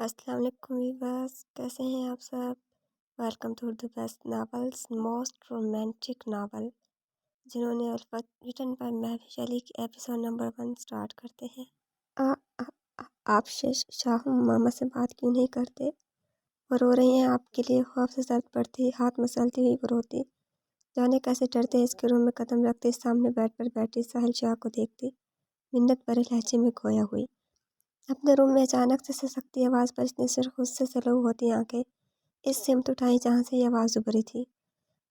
अस्सलाम वालेकुम वीवर्स, कैसे हैं आप सब। Welcome to the best novels most romantic novel जिन्होंने उल्फत रिटन बाय महविश अली की एपिसोड नंबर 1 स्टार्ट करते हैं। आ, आ, आ, आप शाहू मामा से बात क्यों नहीं करते? वो रो रही हैं आपके लिए। खौफ से दर्द पड़ती, हाथ मसलती हुई वो रोती, जाने कैसे डरते इसके रूम में कदम रखते, सामने बेड पर बैठी साहिल शाह को देखती, मिन्नत भरे लहजे में खोया हुई। अपने रूम में अचानक से ससकती आवाज़ पर इतनी सिर गुस्से से लहू होती आंखें इस सिमत उठाई जहाँ से ये आवाज़ उभरी थी।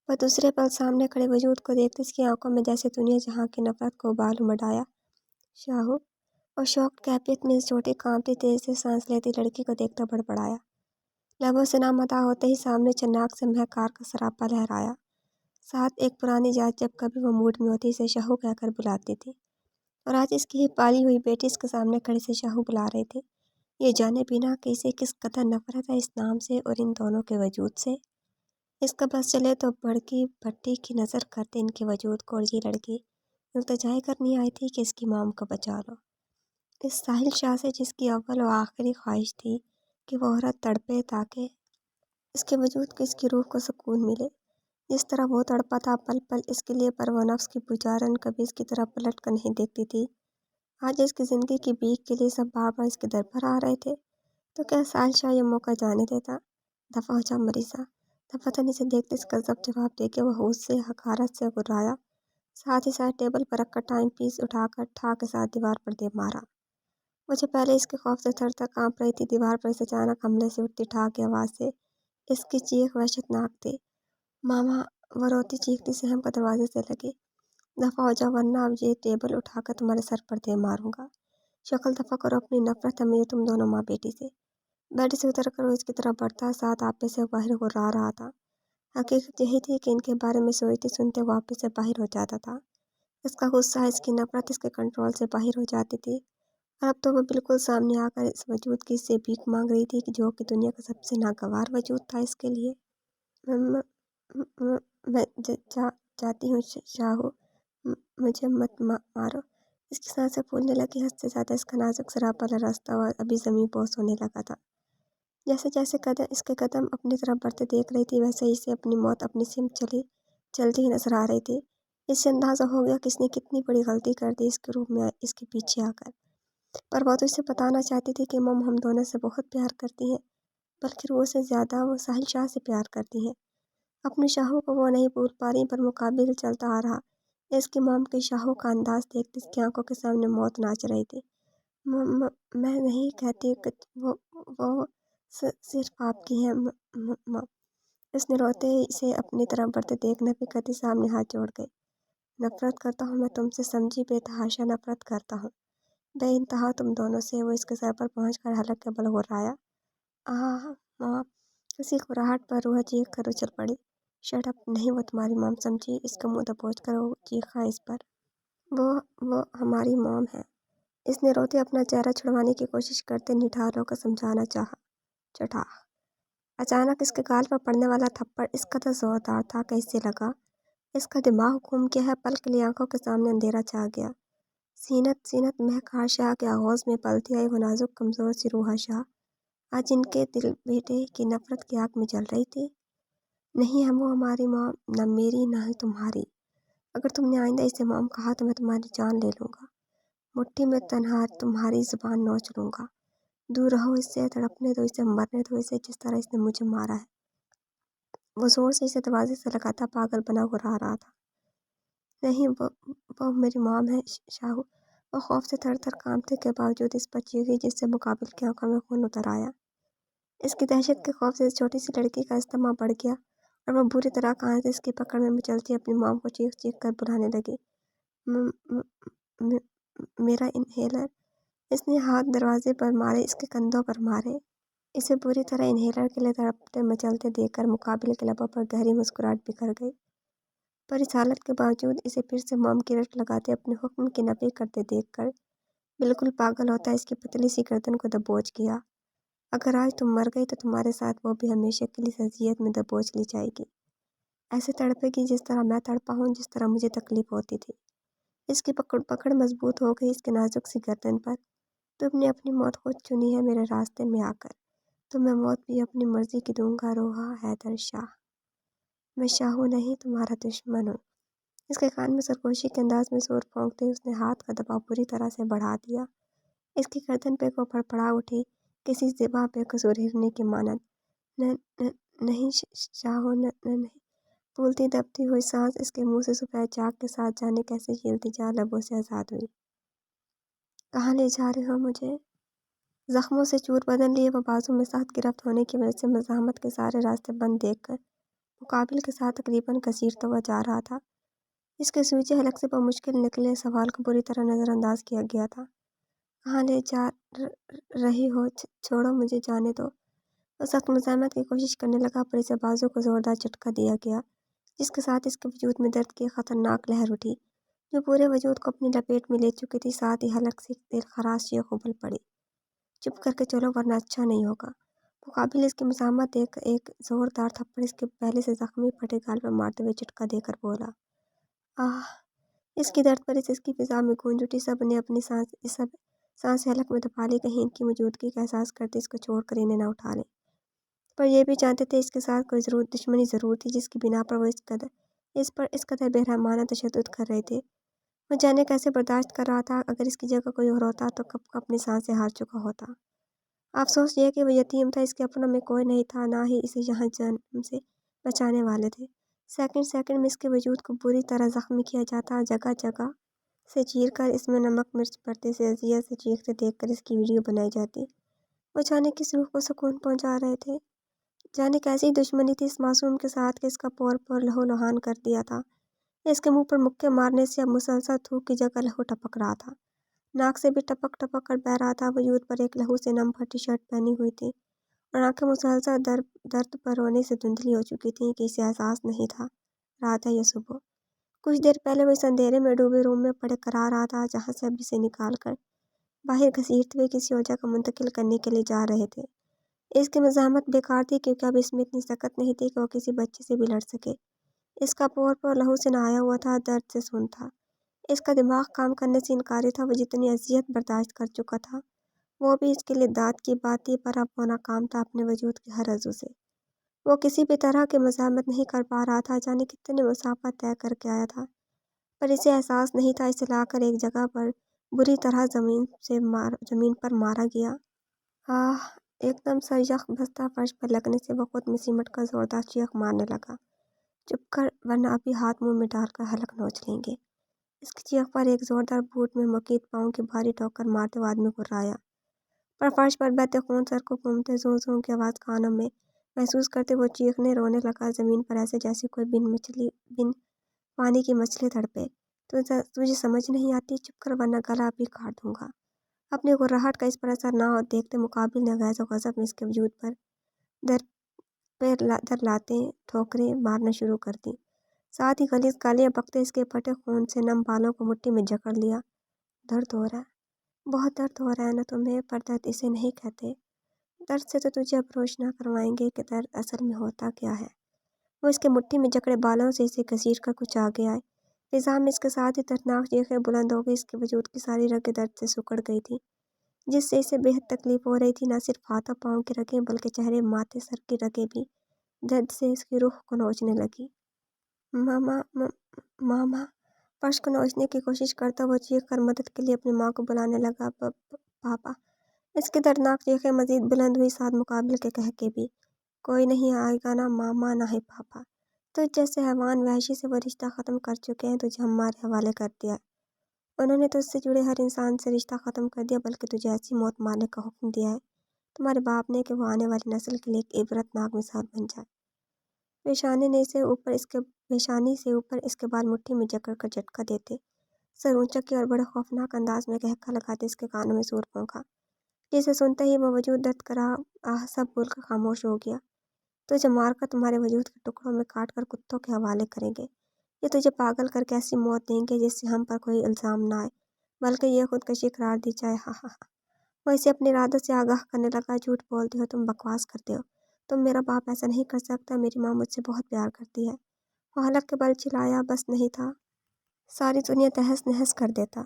वह दूसरे पल सामने खड़े वजूद को देखते इसकी आंखों में जैसे दुनिया जहाँ की नफरत को उबाल उमड़ाया। शाहू और शौक कैफियत में छोटी कांपती तेज से सांस लेती लड़की को देखता बड़बड़ाया। लबों से नाम अदा होते ही सामने चन्नाक से महकार का सरापा लहराया। साथ एक पुरानी जात जब कभी वो मूड में होती इसे शाहू कहकर बुलाती थी, और आज इसकी ही पाली हुई बेटी इसके सामने खड़े से शाहू बुला रहे थे, ये जाने बिना कि इसे किस कदर नफरत है इस नाम से और इन दोनों के वजूद से। इसका बस चले तो भड़की भट्टी की नज़र करते इनके वजूद को, और ये लड़की इल्तिजाई करनी आई थी कि इसकी माम को बचा लो इस साहिल शाह से, जिसकी अव्वल और आखिरी ख्वाहिश थी कि वो औरत तड़पे ताकि इसके वजूद को, इसकी रूह को सुकून मिले। जिस तरह वो तड़पा था पल पल इसके लिए, पर वो नफ्स की पुजारन कभी इसकी तरफ पलट कर नहीं देखती थी। आज इसकी ज़िंदगी की भीख के लिए सब बार बार इसके दर पर आ रहे थे, तो क्या साहिल शाह ये मौका जाने देता? दफ़ा हो जा मरीज़ा, दफ़ा तो इसे देखते इसका जब जवाब देके वह होश से हकारत से गुर्राया, साथ ही साथ टेबल पर रखकर टाइम पीस उठाकर ठा के साथ दीवार पर दे मारा। मुझे पहले इसके खौफ से थर थर काँप रही थी, दीवार पर इस अचानक हमले से उठती ठा की आवाज़ से इसकी चीख वहशतनाक थी। मामा, वो रोती चीखती सहम का दरवाजे से लगी। दफ़ा हो जाओ वरना अब ये टेबल उठाकर तुम्हारे सर पर दे मारूंगा। शक्ल दफ़ा करो अपनी नफरत है मुझे तुम दोनों माँ बेटी से। बेड से उतर कर वो इसकी तरफ बढ़ता, साथ आपे से बाहर गुर्रा रहा था। हकीकत यही थी कि इनके बारे में सोचते सुनते वो आपे से बाहर हो जाता था। इसका गुस्सा, इसकी नफरत इसके कंट्रोल से बाहर हो जाती थी, और अब तो वो बिल्कुल सामने आकर इस वजूद की इससे भीख मांग रही थी कि जो कि दुनिया का सबसे नागवार वजूद था इसके लिए। म- म- म- मैं जाती हूँ शाहू, मुझे मत मारो। इसकी सांसें फूलने लगी, हद से ज़्यादा इसका नाजुक सरापा रास्ता और अभी ज़मीन बोस होने लगा था। जैसे जैसे इसके कदम अपनी तरफ बढ़ते देख रही थी, वैसे ही से अपनी मौत अपनी सिम चलती ही नजर आ रही थी। इससे अंदाज़ा हो गया कि इसने कितनी बड़ी गलती कर दी इसके रूप में इसके पीछे आकर। पर वो तो इसे बताना चाहती थी कि मम हम दोनों से बहुत प्यार करती हैं, बल्कि वो से ज़्यादा वो साहिल शाह से प्यार करती हैं। अपने शाहू को वो नहीं भूल पा रही, पर मुकाबिल चलता आ रहा। इसकी मॉम के शाहू का अंदाज देखते इसकी आंखों के सामने मौत नाच रही थी। मैं नहीं कहती कि वो सिर्फ आपकी है इसने रोते ही इसे अपनी तरफ बढ़ते देखने पे कति सामने हाथ जोड़ गई। नफरत करता हूँ मैं तुमसे, समझी, बेतहाशा नफरत करता हूँ बेइंतहा तुम दोनों से। वो इसके सर पर पहुँच कर हलक के बल गुर्राया। आह माँ, किसी कुराहट पर रूह चीख कर उछल पड़ी। शट अप, नहीं वो तुम्हारी मॉम, समझी, इसका मुंह दबोच कर वो चीखा इस पर। वो वो हमारी मॉम है। इसने रोते अपना चेहरा छुड़वाने की कोशिश करते निठार होकर समझाना चाहा। चटा अचानक इसके गाल पर पड़ने वाला थप्पड़ इस कदर जोरदार था कि इससे लगा इसका दिमाग घूम गया है। पल के लिए आंखों के सामने अंधेरा छा गया। सीनत सीनत महकार शाह के आगोज में पलती आई वो नाजुक कमजोर सी रूहा शाह, आज इनके दिल बेटे की नफरत की आग में जल रही थी। नहीं है वो हमारी माँ, न मेरी न ही तुम्हारी। अगर तुमने आइंदा इसे मॉम कहा तो मैं तुम्हारी जान ले लूँगा, मुट्ठी में तनहा तुम्हारी ज़ुबान नोच लूँगा। दूर रहो इससे, तड़पने दो इसे, मरने दो इसे जिस तरह इसने मुझे मारा है। वो जोर से इसे दरवाजे से लगाता पागल बना गुर्रा रहा था। नहीं, वो मेरी मॉम है शाहू। वो खौफ से थर थर कांपते के बावजूद इस पर चीखी, जिससे मुकाबिल की आंखों में खून उतर आया। इसकी दहशत के खौफ से इस छोटी सी लड़की का इस्तेमा बढ़ गया, और वह बुरी तरह कहाँ से इसकी पकड़ में मचलती अपनी मॉम को चीख चीख कर बुलाने लगी। म, म, म, मेरा इनहेलर। इसने हाथ दरवाजे पर मारे, इसके कंधों पर मारे, इसे बुरी तरह इनहेलर के लिए तड़पते मचलते देखकर मुकाबिल के लबों पर गहरी मुस्कुराहट बिखर गई। पर इस हालत के बावजूद इसे फिर से मॉम की रट लगाते अपने हुक्म की नफी करते देखकर बिल्कुल पागल होता इसकी पतली सी गर्दन को दबोच गया। अगर आज तुम मर गई तो तुम्हारे साथ वो भी हमेशा के लिए अजियत में दबोच ली जाएगी। ऐसे तड़पेगी जिस तरह मैं तड़पा हूँ, जिस तरह मुझे तकलीफ होती थी। इसकी पकड़ मजबूत हो गई इसके नाजुक सी गर्दन पर। तुमने अपनी मौत खुद चुनी है मेरे रास्ते में आकर। تو میں موت بھی اپنی مرضی کی دوں گا، روحا حیدر شاہ۔ میں شاہ ہوں نہیں، تمہارا دشمن ہوں۔ اس کے کان میں سرگوشی کے انداز میں زور پھونکتے اس نے ہاتھ کا دباؤ پوری طرح سے بڑھا دیا۔ اس کی گردن پہ کو پڑپڑا اٹھی، کسی زباں بے قصور ہرنے کی مانند۔ نہیں شاہو، نہیں۔ پھولتی دبتی ہوئی سانس اس کے منہ سے سفید چاک کے ساتھ جانے کیسے چیلتی جا لبوں سے آزاد ہوئی۔ کہاں لے جا رہے ہو مجھے؟ زخموں سے چور بدن لیے وہ بازو میں سخت گرفت ہونے کی وجہ سے مزاحمت کے سارے راستے بند دیکھ کر مقابل کے ساتھ تقریباً گھسیٹتا ہوا جا رہا تھا۔ اس کے سوچے حلق سے بمشکل نکلے سوال کو بری طرح نظر انداز کیا گیا تھا۔ کہاں لے جا رہی ہو؟ چھوڑو مجھے، جانے دو۔ وہ سخت مزاحمت کی کوشش کرنے لگا پر اسے بازو کو زوردار جھٹکا دیا گیا، جس کے ساتھ اس کے وجود میں درد کی خطرناک لہر اٹھی جو پورے وجود کو اپنی لپیٹ میں لے چکی تھی۔ ساتھ ہی حلق سے دل خراش چیخ ابل پڑی۔ چپ کر کے چلو ورنہ اچھا نہیں ہوگا۔ مقابل اس کی مزاحمت دیکھ کر ایک زوردار تھپڑ اس کے پہلے سے زخمی پھٹے گال پر مارتے ہوئے جھٹکا دے کر بولا، آہ! اس کی درد پر اس کی فضا میں گونج اٹھی۔ سب نے اپنی سانسیں حلق میں دبا لی، کہیں ان کی موجودگی کا احساس کرتے اس کو چھوڑ کر انہیں نہ اٹھا لیں، پر یہ بھی جانتے تھے اس کے ساتھ کوئی دشمنی ضرور تھی جس کی بنا پر وہ اس قدر بے رحمانہ تشدد کر رہے تھے۔ وہ جانے کیسے برداشت کر رہا تھا۔ اگر اس کی جگہ کوئی اور ہوتا تو کب کا اپنی سانسیں ہار چکا ہوتا۔ افسوس یہ کہ وہ یتیم تھا، اس کے اپنوں میں کوئی نہیں تھا، نہ ہی اسے یہاں جنم سے بچانے والے تھے۔ سیکنڈ سیکنڈ میں اس کے وجود کو بری طرح زخمی کیا جاتا، جگہ جگہ سے چیر کر اس میں نمک مرچ پڑتے سے اذیت سے چیختے دیکھ کر اس کی ویڈیو بنائی جاتی۔ وہ جانے کس روح کو سکون پہنچا رہے تھے، جانے کیسی دشمنی تھی اس معصوم کے ساتھ کہ اس کا پور پور لہو لہان کر دیا تھا۔ اس کے منہ پر مکے مارنے سے اب مسلسل تھوک کی جگہ لہو ٹپک رہا تھا، ناک سے بھی ٹپک ٹپک کر بہہ رہا تھا۔ وجود پر ایک لہو سے نم پھٹی شرٹ پہنی ہوئی تھی اور آنکھیں مسلسل درد پر رونے سے دھندلی ہو چکی تھیں کہ اسے احساس نہیں تھا رات ہے یا صبح۔ کچھ دیر پہلے وہ اس اندھیرے میں ڈوبے روم میں پڑے قرار رہا تھا جہاں سے اب اسے نکال کر باہر گھسیٹتے ہوئے کسی اور جگہ منتقل کرنے کے لیے جا رہے تھے۔ اس کی مزاحمت بیکار تھی کیونکہ اب اس میں اتنی طاقت نہیں تھی کہ وہ کسی بچے سے بھی لڑ سکے۔ اس کا پور پور لہو سے نہایا ہوا تھا، درد سے سن تھا، اس کا دماغ کام کرنے سے انکاری تھا۔ وہ جتنی اذیت برداشت کر چکا تھا وہ بھی اس کے لیے داد کی بات تھی، پر اب وہ ناکام تھا اپنے وجود کے ہر عضو سے۔ وہ کسی بھی طرح کی مزاحمت نہیں کر پا رہا تھا، جانے کتنے مسافت طے کر کے آیا تھا، پر اسے احساس نہیں تھا۔ اسے لا کر ایک جگہ پر بری طرح زمین پر مارا گیا۔ آہ! ایک دم سر یخ بستہ فرش پر لگنے سے وہ خود میں سمٹ کر زوردار چیخ مارنے لگا، چپ کر ورنہ ابھی ہاتھ منہ میں ڈال کر حلق نوچ لیں گے۔ اس کی چیخ پر ایک زوردار بوٹ میں مقید پاؤں کی بھاری ٹھوکر مارتے ہوئے آدمی گھرایا، پر فرش پر بہتے خون سر کو گھومتے زوں زوں کی آواز کانوں میں محسوس کرتے وہ چیخنے رونے لگا، زمین پر ایسے جیسے کوئی بن پانی کی مچھلی تڑپے۔ تجھے سمجھ نہیں آتی؟ چپ کر ورنہ گلا ابھی کاٹ دوں گا۔ اپنی غرراہٹ کا اس پر اثر نہ دیکھتے مقابل نے غیظ و غضب میں اس کے وجود پر در لاتے ٹھوکریں مارنا شروع کر دی، ساتھ ہی غلیظ گالیاں بکتے اس کے پھٹے خون سے نم بالوں کو مٹھی میں جکڑ لیا۔ درد ہو رہا ہے، بہت درد ہو رہا ہے نا تمہیں، پر درد اسے نہیں کہتے۔ درد سے تو تجھے اب روشنا کروائیں گے کہ درد اصل میں ہوتا کیا ہے۔ وہ اس کے مٹھی میں جکڑے بالوں سے اسے گھسیٹ کر کچھ آگے آئے۔ فضا میں اس کے ساتھ ہی دردناک چیخیں بلند ہو گئی، اس کے وجود کی ساری رگیں درد سے سکڑ گئی تھی جس سے اسے بے حد تکلیف ہو رہی تھی۔ نہ صرف ہاتھوں پاؤں کی رگیں بلکہ چہرے، ماتھے، سر کی رگیں بھی درد سے اس کی روح کو نوچنے لگی۔ ماما! فرش کو نوچنے کی کوشش کرتا وہ چیخ کر مدد کے لیے اپنی ماں کو بلانے لگا، پاپا! اس کی دردناک چیخیں مزید بلند ہوئی، ساتھ مقابل کے کہکے بھی، کوئی نہیں آئے گا نہ ماما نہ ہی پاپا، تجھ جیسے حیوان وحشی سے وہ رشتہ ختم کر چکے ہیں، تجھے ہمارے حوالے کر دیا ہے۔ انہوں نے تجھ سے جڑے ہر انسان سے رشتہ ختم کر دیا، بلکہ تجھے ایسی موت مارنے کا حکم دیا ہے تمہارے باپ نے کہ وہ آنے والی نسل کے لیے ایک عبرت ناک مثال بن جائے۔ پیشانی سے اوپر اس کے بال مٹھی میں جکڑ کر جھٹکا دیتے، سر اونچا کیا اور بڑے خوفناک انداز میں قہقہہ لگاتے اس کے کانوں میں زور پھونکا، جسے سنتے ہی وہ وجود درد کرا آہ سب بول کر خاموش ہو گیا۔ تجھے مار کر تمہارے وجود کے ٹکڑوں میں کاٹ کر کتوں کے حوالے کریں گے، یہ تجھے پاگل کر کے ایسی موت دیں گے جس سے ہم پر کوئی الزام نہ آئے بلکہ یہ خودکشی قرار دی جائے۔ ہا ہا ہا! وہ اسے اپنی ارادت سے آگاہ کرنے لگا، جھوٹ بولتے ہو تم، بکواس کرتے ہو تم، میرا باپ ایسا نہیں کر سکتا، میری ماں مجھ سے بہت پیار کرتی ہے۔ وہ حلق کے بل چلایا، بس نہیں تھا ساری دنیا تہس نہس کر دیتا۔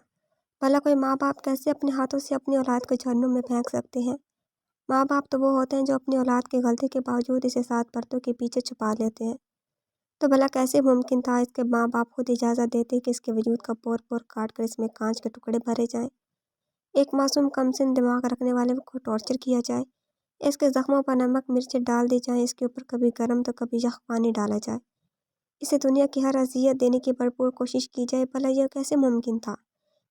بھلا کوئی ماں باپ کیسے اپنے ہاتھوں سے اپنی اولاد کو جہنم میں پھینک سکتے ہیں؟ ماں باپ تو وہ ہوتے ہیں جو اپنی اولاد کی غلطی کے باوجود اسے 7 پردوں کے پیچھے چھپا لیتے ہیں۔ تو بھلا کیسے ممکن تھا اس کے ماں باپ خود اجازت دیتے کہ اس کے وجود کا پور پور کاٹ کر اس میں کانچ کے ٹکڑے بھرے جائیں، ایک معصوم کمسن دماغ رکھنے والے کو ٹارچر کیا جائے، اس کے زخموں پر نمک مرچیں ڈال دی جائیں، اس کے اوپر کبھی گرم تو کبھی یخ پانی ڈالا جائے، اسے دنیا کی ہر اذیت دینے کی بھرپور کوشش کی جائے۔ بھلا یہ کیسے ممکن تھا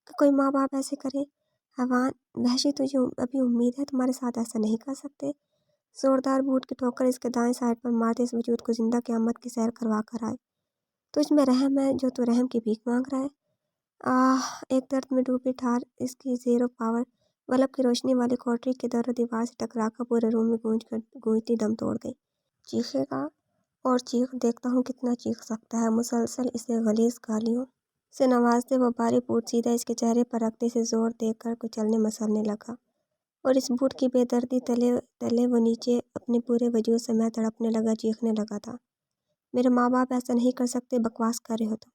کہ کوئی ماں باپ ایسے کرے؟ حیوان، وحشی، تجھے ابھی امید ہے تمہارے ساتھ ایسا نہیں کر سکتے؟ زوردار بوٹ کی ٹھوکر اس کے دائیں سائڈ پر مارتے اس وجود کو زندہ قیامت کی سیر کروا کر آئے۔ تجھ میں رحم ہے جو تو رحم کی بھیک مانگ رہا ہے؟ ایک درد میں ڈوبی ٹھار اس کی زیرو پاور بلب کی روشنی والی کوٹری کے در و دیوار سے ٹکرا کر پورے روم میں گونجتی دم توڑ گئی۔ چیخے گا اور چیخ، دیکھتا ہوں کتنا چیخ سکتا ہے۔ مسلسل اسے غلیظ گالیوں سے نوازتے وہ بھاری بوٹ سیدھا اس کے چہرے پر رکھتے اسے زور دے کر کچلنے مسلنے لگا، اور اس بوٹ کی بے دردی تلے وہ نیچے اپنے پورے وجود سے میں تڑپنے لگا، چیخنے لگا تھا، میرے ماں باپ ایسا نہیں کر سکتے، بکواس کر رہے ہو تم۔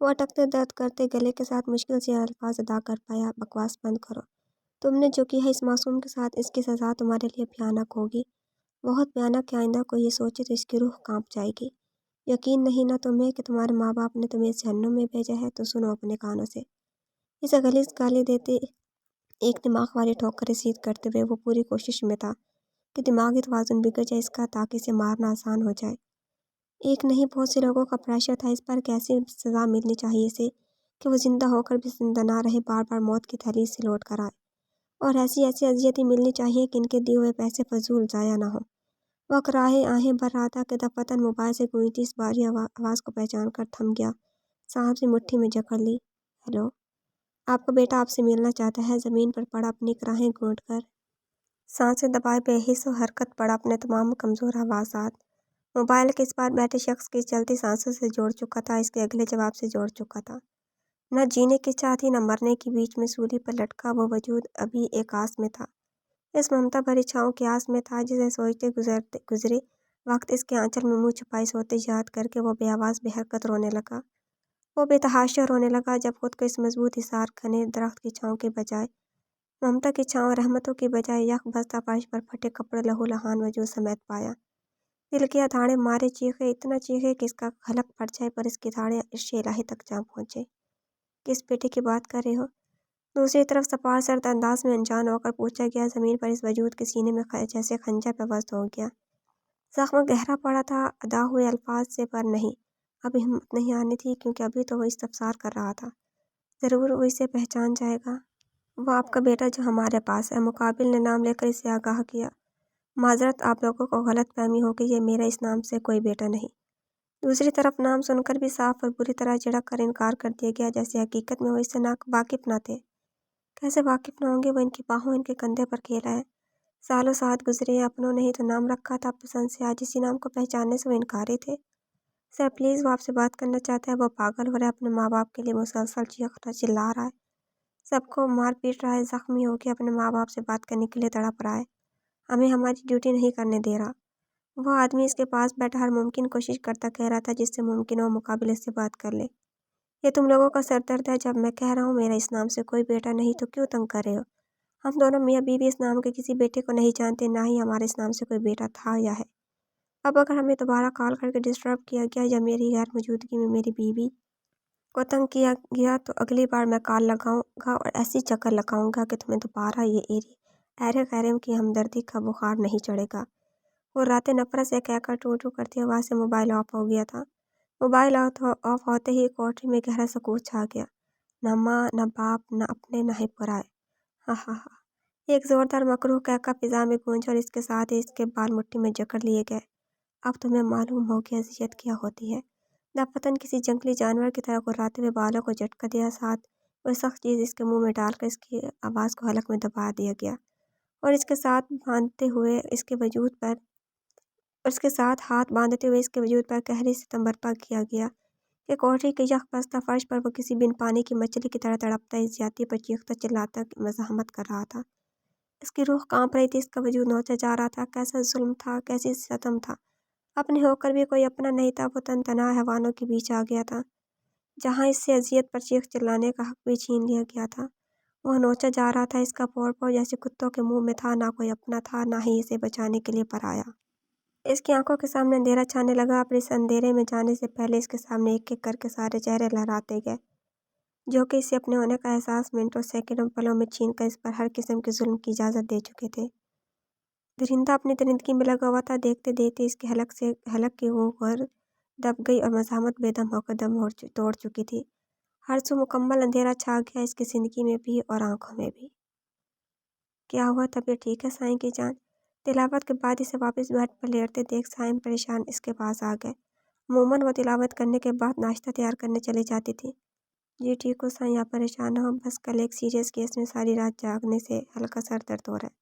وہ اٹکتے درد کرتے گلے کے ساتھ مشکل سے الفاظ ادا کر پایا، بکواس بند کرو، تم نے جو کیا ہے اس معصوم کے ساتھ، اس کی سزا تمہارے لیے بھیانک ہوگی، بہت بھیانک، کہ آئندہ کوئی یہ سوچے تو اس کی روح کانپ جائے گی۔ یقین نہیں نا تمہیں کہ تمہارے ماں باپ نے تمہیں اس جہنم میں بھیجا ہے؟ تو سنو اپنے کانوں سے۔ اسے غلیظ گالی دیتے ایک دماغ والی ٹھوکر رسید کرتے ہوئے وہ پوری کوشش میں تھا کہ دماغی توازن بگڑ جائے اس کا، تاکہ اسے مارنا آسان ہو جائے۔ ایک نہیں بہت سے لوگوں کا پریشر تھا اس پر کہ ایسی سزا ملنی چاہیے اسے کہ وہ زندہ ہو کر بھی زندہ نہ رہے، بار بار موت کی دہلیز سے لوٹ کر آئے، اور ایسی اذیتیں ملنی چاہیے کہ ان کے دیے ہوئے پیسے فضول ضائع نہ ہوں۔ وہ اکراہے آہیں بھر رہا تھا کہ دفتن موبائل سے گونجتی اس بھاری آواز کو پہچان کر تھم گیا، سانپ سے مٹھی میں جکڑ لی۔ ہیلو، آپ کا بیٹا آپ سے ملنا چاہتا ہے۔ زمین پر پڑا اپنی کراہیں گھونٹ کر سانسیں دبائے بے حس و حرکت پڑا اپنے تمام کمزور حواسات موبائل کے اس پار بیٹھے شخص کی چلتی سانسوں سے جوڑ چکا تھا، اس کے اگلے جواب سے جوڑ چکا تھا۔ نہ جینے کی چاہ تھی نہ مرنے کی، بیچ میں سولی پر لٹکا وہ وجود ابھی ایک آس میں تھا، اس ممتا بھری چھاؤں کی آس میں تھا، جسے سوچتے گزرے وقت اس کے آنچل میں منہ چھپائے سوتے یاد کر کے وہ بے آواز بے حرکت رونے لگا۔ وہ بے تحاشا رونے لگا جب خود کو اس مضبوط حصار گھنے درخت کی چھاؤں کے بجائے، ممتا کی چھاؤں، رحمتوں کی بجائے یک بستہ فرش پر پھٹے کپڑے لہو لہان وجود سمیت پایا۔ دل کیا دھاڑے مارے چیخے، اتنا چیخے کہ اس کا حلق پھٹ جائے، پر اس کی دھاڑے عرش الہی تک جا پہنچے۔ کس بیٹے کی بات کر رہے ہو؟ دوسری طرف سپار سرد انداز میں انجان ہو کر پوچھا گیا۔ زمین پر اس وجود کے سینے میں جیسے خنجر پیوست ہو گیا، زخم گہرا پڑا تھا، ادا ہوئے الفاظ سے، پر نہیں، ابھی ہمت نہیں آنی تھی، کیونکہ ابھی تو وہ استفسار کر رہا تھا۔ ضرور وہ اسے پہچان جائے گا، وہ آپ کا بیٹا جو ہمارے پاس ہے۔ مقابل نے نام لے کر اسے آگاہ کیا۔ معذرت، آپ لوگوں کو غلط فہمی ہوگی، یہ میرا اس نام سے کوئی بیٹا نہیں۔ دوسری طرف نام سن کر بھی صاف اور بری طرح جھڑک کر انکار کر دیا گیا، جیسے حقیقت میں وہ اس سے واقف نہ تھے۔ کیسے واقف نہ ہوں گے؟ وہ ان کی باہوں، ان کے کندھے پر کھیلا ہے، سالوں ساعت گزرے ہیں، اپنوں نے ہی تو نام رکھا تھا پسند سے، آج اسی نام کو پہچاننے سے وہ انکاری تھے۔ سر پلیز، وہ آپ سے بات کرنا چاہتا ہے، وہ پاگل ہو رہا ہے، اپنے ماں باپ کے لیے مسلسل چیخ رہا، چلا رہا ہے، سب کو مار پیٹ رہا ہے، زخمی ہو کے اپنے ماں باپ سے بات کرنے کے لیے تڑپ رہا ہے، ہمیں ہماری ڈیوٹی نہیں کرنے دے رہا۔ وہ آدمی اس کے پاس بیٹھا ہر ممکن کوشش کرتا کہہ رہا تھا جس سے ممکن ہو مقابل اس سے بات کر لے۔ یہ تم لوگوں کا سر درد ہے، جب میں کہہ رہا ہوں میرا اس نام سے کوئی بیٹا نہیں، تو کیوں تنگ کر رہے ہو؟ ہم دونوں میاں بیوی اس نام کے کسی بیٹے کو نہیں جانتے، نہ ہی ہمارے اس نام سے کوئی بیٹا تھا یا ہے۔ اب اگر ہمیں دوبارہ کال کر کے ڈسٹرب کیا گیا یا میری غیر موجودگی میں میری بیوی کو تنگ کیا گیا، تو اگلی بار میں کال لگاؤں گا اور ایسی چکر لگاؤں گا کہ تمہیں دوبارہ یہ ایرے غیرم کی ہمدردی کا بخار نہیں چڑھے گا۔ وہ راتیں نفرت سے کہہ کر ٹو ٹو کرتی آواز سے موبائل آف ہو گیا تھا۔ موبائل آف ہوتے ہی کوٹری میں گہرا سکوت چھا گیا، نہ ماں، نہ باپ، نہ اپنے، نہ ہی پرائے۔ ہا ہا ہا، ایک زوردار مکروہ قہقہ فضا میں گونجا، اور اس کے ساتھ ہی اس کے بال مٹھی میں جکڑ لیے گئے۔ اب تمہیں معلوم ہو کہ اذیت کیا ہوتی ہے۔ دفتن کسی جنگلی جانور کی طرح گھراتے ہوئے بالوں کو جھٹکا دیا، ساتھ کوئی سخت چیز اس کے منہ میں ڈال کر اس کی آواز کو حلق میں دبا دیا گیا، اور اس کے ساتھ ہاتھ باندھتے ہوئے اس کے وجود پر قہری ستم برپا کیا گیا کہ کوٹری کے یک بستہ فرش پر وہ کسی بن پانی کی مچھلی کی طرح تڑپتا، اس زیادتی پر چیختا چلاتا مزاحمت کر رہا تھا۔ اس کی روح کانپ رہی تھی، اس کا وجود نوچا جا رہا تھا۔ کیسا ظلم تھا، کیسی ستم تھا، اپنے ہو کر بھی کوئی اپنا نہیں تھا۔ وہ تن تنہا حیوانوں کے بیچ آ گیا تھا، جہاں اس سے اذیت پر چیخ چلانے کا حق بھی چھین لیا گیا تھا، वो नोचा जा रहा था, इसका पौर जैसे कुत्तों के मुंह में था, ना कोई अपना था, ना ही इसे बचाने के लिए पराया। इसकी आंखों के सामने अंधेरा छाने लगा, पर इस अंधेरे में जाने से पहले इसके सामने एक एक करके सारे चेहरे लहराते गए, जो कि इसे अपने होने का एहसास मिनटों, सेकंडों, पलों में छीन कर इस पर हर किस्म के जुल्म की इजाज़त दे चुके थे। दरिंदा अपनी दरिंदगी में लगा हुआ था, देखते देखते इसकी हलक की ऊपर दब गई और मज़ाहमत बेदम होकर तोड़ चुकी थी। हर सू मुकम्मल अंधेरा छा गया, इसकी ज़िंदगी में भी और आंखों में भी। क्या हुआ, तबीयत ठीक है साईं की जान? तिलावत के बाद इसे वापस बेड पर लेटते देख साईं परेशान इसके पास आ गए। अमूमन वो तिलावत करने के बाद नाश्ता तैयार करने चली जाती थी। जी ठीक हो साईं, आप परेशान हो? बस कल एक सीरियस केस में सारी रात जागने से हल्का सर दर्द हो रहा है।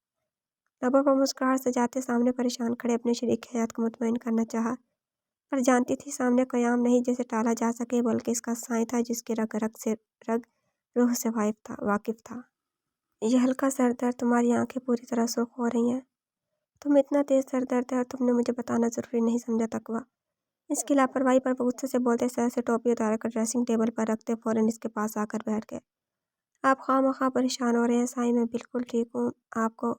लबों पर मुस्कुराहट सजाते सामने परेशान खड़े अपने शरीक हयात को मुतमईन करना चाहा, पर जानती थी सामने कयाम नहीं जिसे टाला जा सके, बल्कि इसका साईं था जिसके रग रग से रग रूह से वाकिफ था। यह हल्का सर दर्द, तुम्हारी आंखें पूरी तरह सुर्ख हो रही हैं। तुम इतना तेज सर दर्द है और तुमने मुझे बताना जरूरी नहीं समझा तकवा। इसकी लापरवाही पर वो गुस्से से बोलते सर से टोपी उतार कर ड्रेसिंग टेबल पर रखते फौरन इसके पास आकर बैठ गए। आप खामखा परेशान हो रहे हैं साईं, मैं बिल्कुल ठीक हूँ। आपको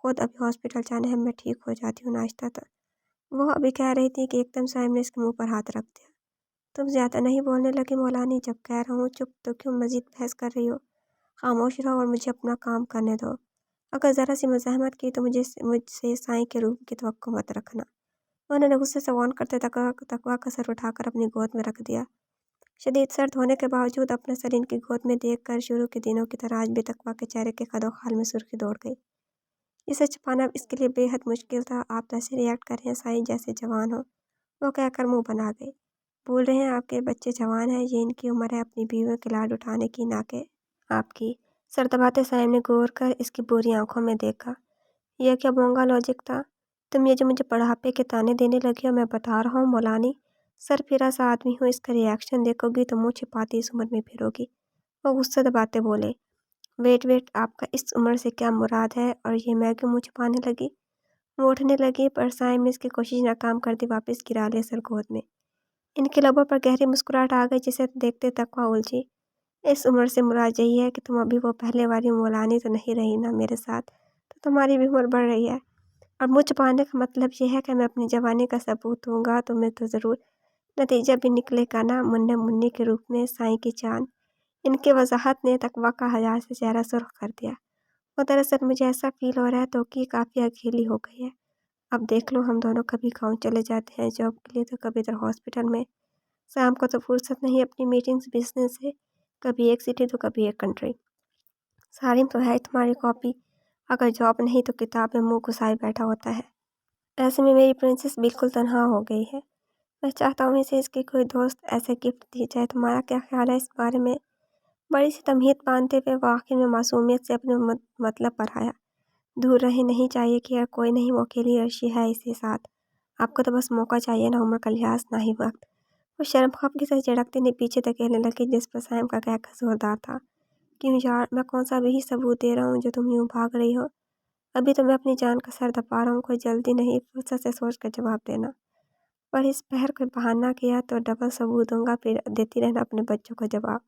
खुद अभी हॉस्पिटल जाना है, मैं ठीक हो जाती हूँ। नाश्ता तो वो अभी कह रही थी कि एकदम साईं ने इसके मुंह पर हाथ रख दिया। तुम ज्यादा नहीं बोलने लगी मौलानी? जब कह रहा हूँ चुप तो क्यों मजीद बहस कर रही हो? खामोश रहो और मुझे अपना काम करने दो। अगर ज़रा सी मज़ाहमत की तो मुझसे साईं के रूप की तवक्को मत रखना। उन्होंने गुस्से से ऑन करते तकवा का सर उठाकर अपनी गोद में रख दिया। शदीद सर्द होने के बावजूद अपना सर इनकी गोद में देखकर शुरू के दिनों की तरह आज भी तकवा के चेहरे के खदो खाल में सुर्खी दौड़ गई। इसे छुपाना इसके लिए बेहद मुश्किल था। आप तो ऐसे रिएक्ट कर रहे हैं साईं जैसे जवान हो, वो कहकर मुंह बना गई। भूल रहे हैं आपके बच्चे जवान हैं, ये इनकी उम्र है अपनी बीवियों के लाड उठाने की, ना के आपकी। सर दबाते साईं ने गौर कर इसकी बुरी आंखों में देखा। यह क्या बोंगा लॉजिक था? तुम ये जो मुझे बढ़ापे के ताने देने लगी हो, मैं बता रहा हूँ मौलानी, सर फिरा सा आदमी हूँ। इसका रिएक्शन देखोगी तो मुँह छिपाती इस उम्र में फिरोगी। वो गुस्सा दबाते बोले, वेट, आपका इस उम्र से क्या मुराद है? और ये मैं क्यों मुँह छिपाने लगी? वो उठने लगी, पर साईं ने इसकी कोशिश नाकाम कर दी, वापस गिरा लिया सर गोद में। इनके लबों पर गहरी मुस्कुराहट आ गई, जिसे देखते तक वह उलझी। इस उम्र से मुराद यही है कि तुम अभी वो पहले वाली मौलानी तो नहीं रही ना मेरे साथ, तो तुम्हारी भी उम्र बढ़ रही है। और मुँह छुपाने का मतलब यह है कि मैं अपनी जवानी का सबूत दूंगा तुम्हें तो ज़रूर नतीजा भी निकलेगा ना, मुन्ने मुन्नी के रूप में साईं की जान। इनकी वजाहत ने तकवा का हज़ार से चेहरा सुर्ख कर दिया। और दरअसल मुझे ऐसा फील हो रहा है तो कि काफ़ी अकेली हो गई है। अब देख लो, हम दोनों कभी गाँव चले जाते हैं जॉब के लिए, तो कभी इधर हॉस्पिटल में। शाम को तो फुर्सत नहीं अपनी मीटिंग्स बिजनेस से, कभी एक सिटी तो कभी एक कंट्री। सारी तो है तुम्हारी कॉपी, अगर जॉब नहीं तो किताब में मुंह घुसाए बैठा होता है। ऐसे में मेरी प्रिंसेस बिल्कुल तनहा हो गई है। मैं चाहता हूँ इसे इसकी कोई दोस्त ऐसे गिफ्ट दी जाए। तुम्हारा क्या ख्याल है इस बारे में? बड़ी सी तमहीद बांधते हुए वो आखिर में मासूमियत से अपने मतलब पर आया। दूर रहे, नहीं चाहिए कि यार कोई नहीं, वो अकेली अर्शी है इसी साथ। आपको तो बस मौका चाहिए ना, उम्र का लिहाज ना ही वक्त। वो शर्म खपकी से झिड़कती ने पीछे धकेलने लगी, जिस पर साइम का कहकर जोरदार था। क्यों यार, मैं कौन सा भी ही सबूत दे रहा हूँ जो तुम यूँ भाग रही हो? अभी तो मैं अपनी जान का सर दबा रहा हूँ, कोई जल्दी नहीं, फुर्सत से सोच कर जवाब देना। पर इस पहर कोई बहाना किया तो डबल सबूत दूंगा, फिर देती रहना अपने बच्चों को जवाब।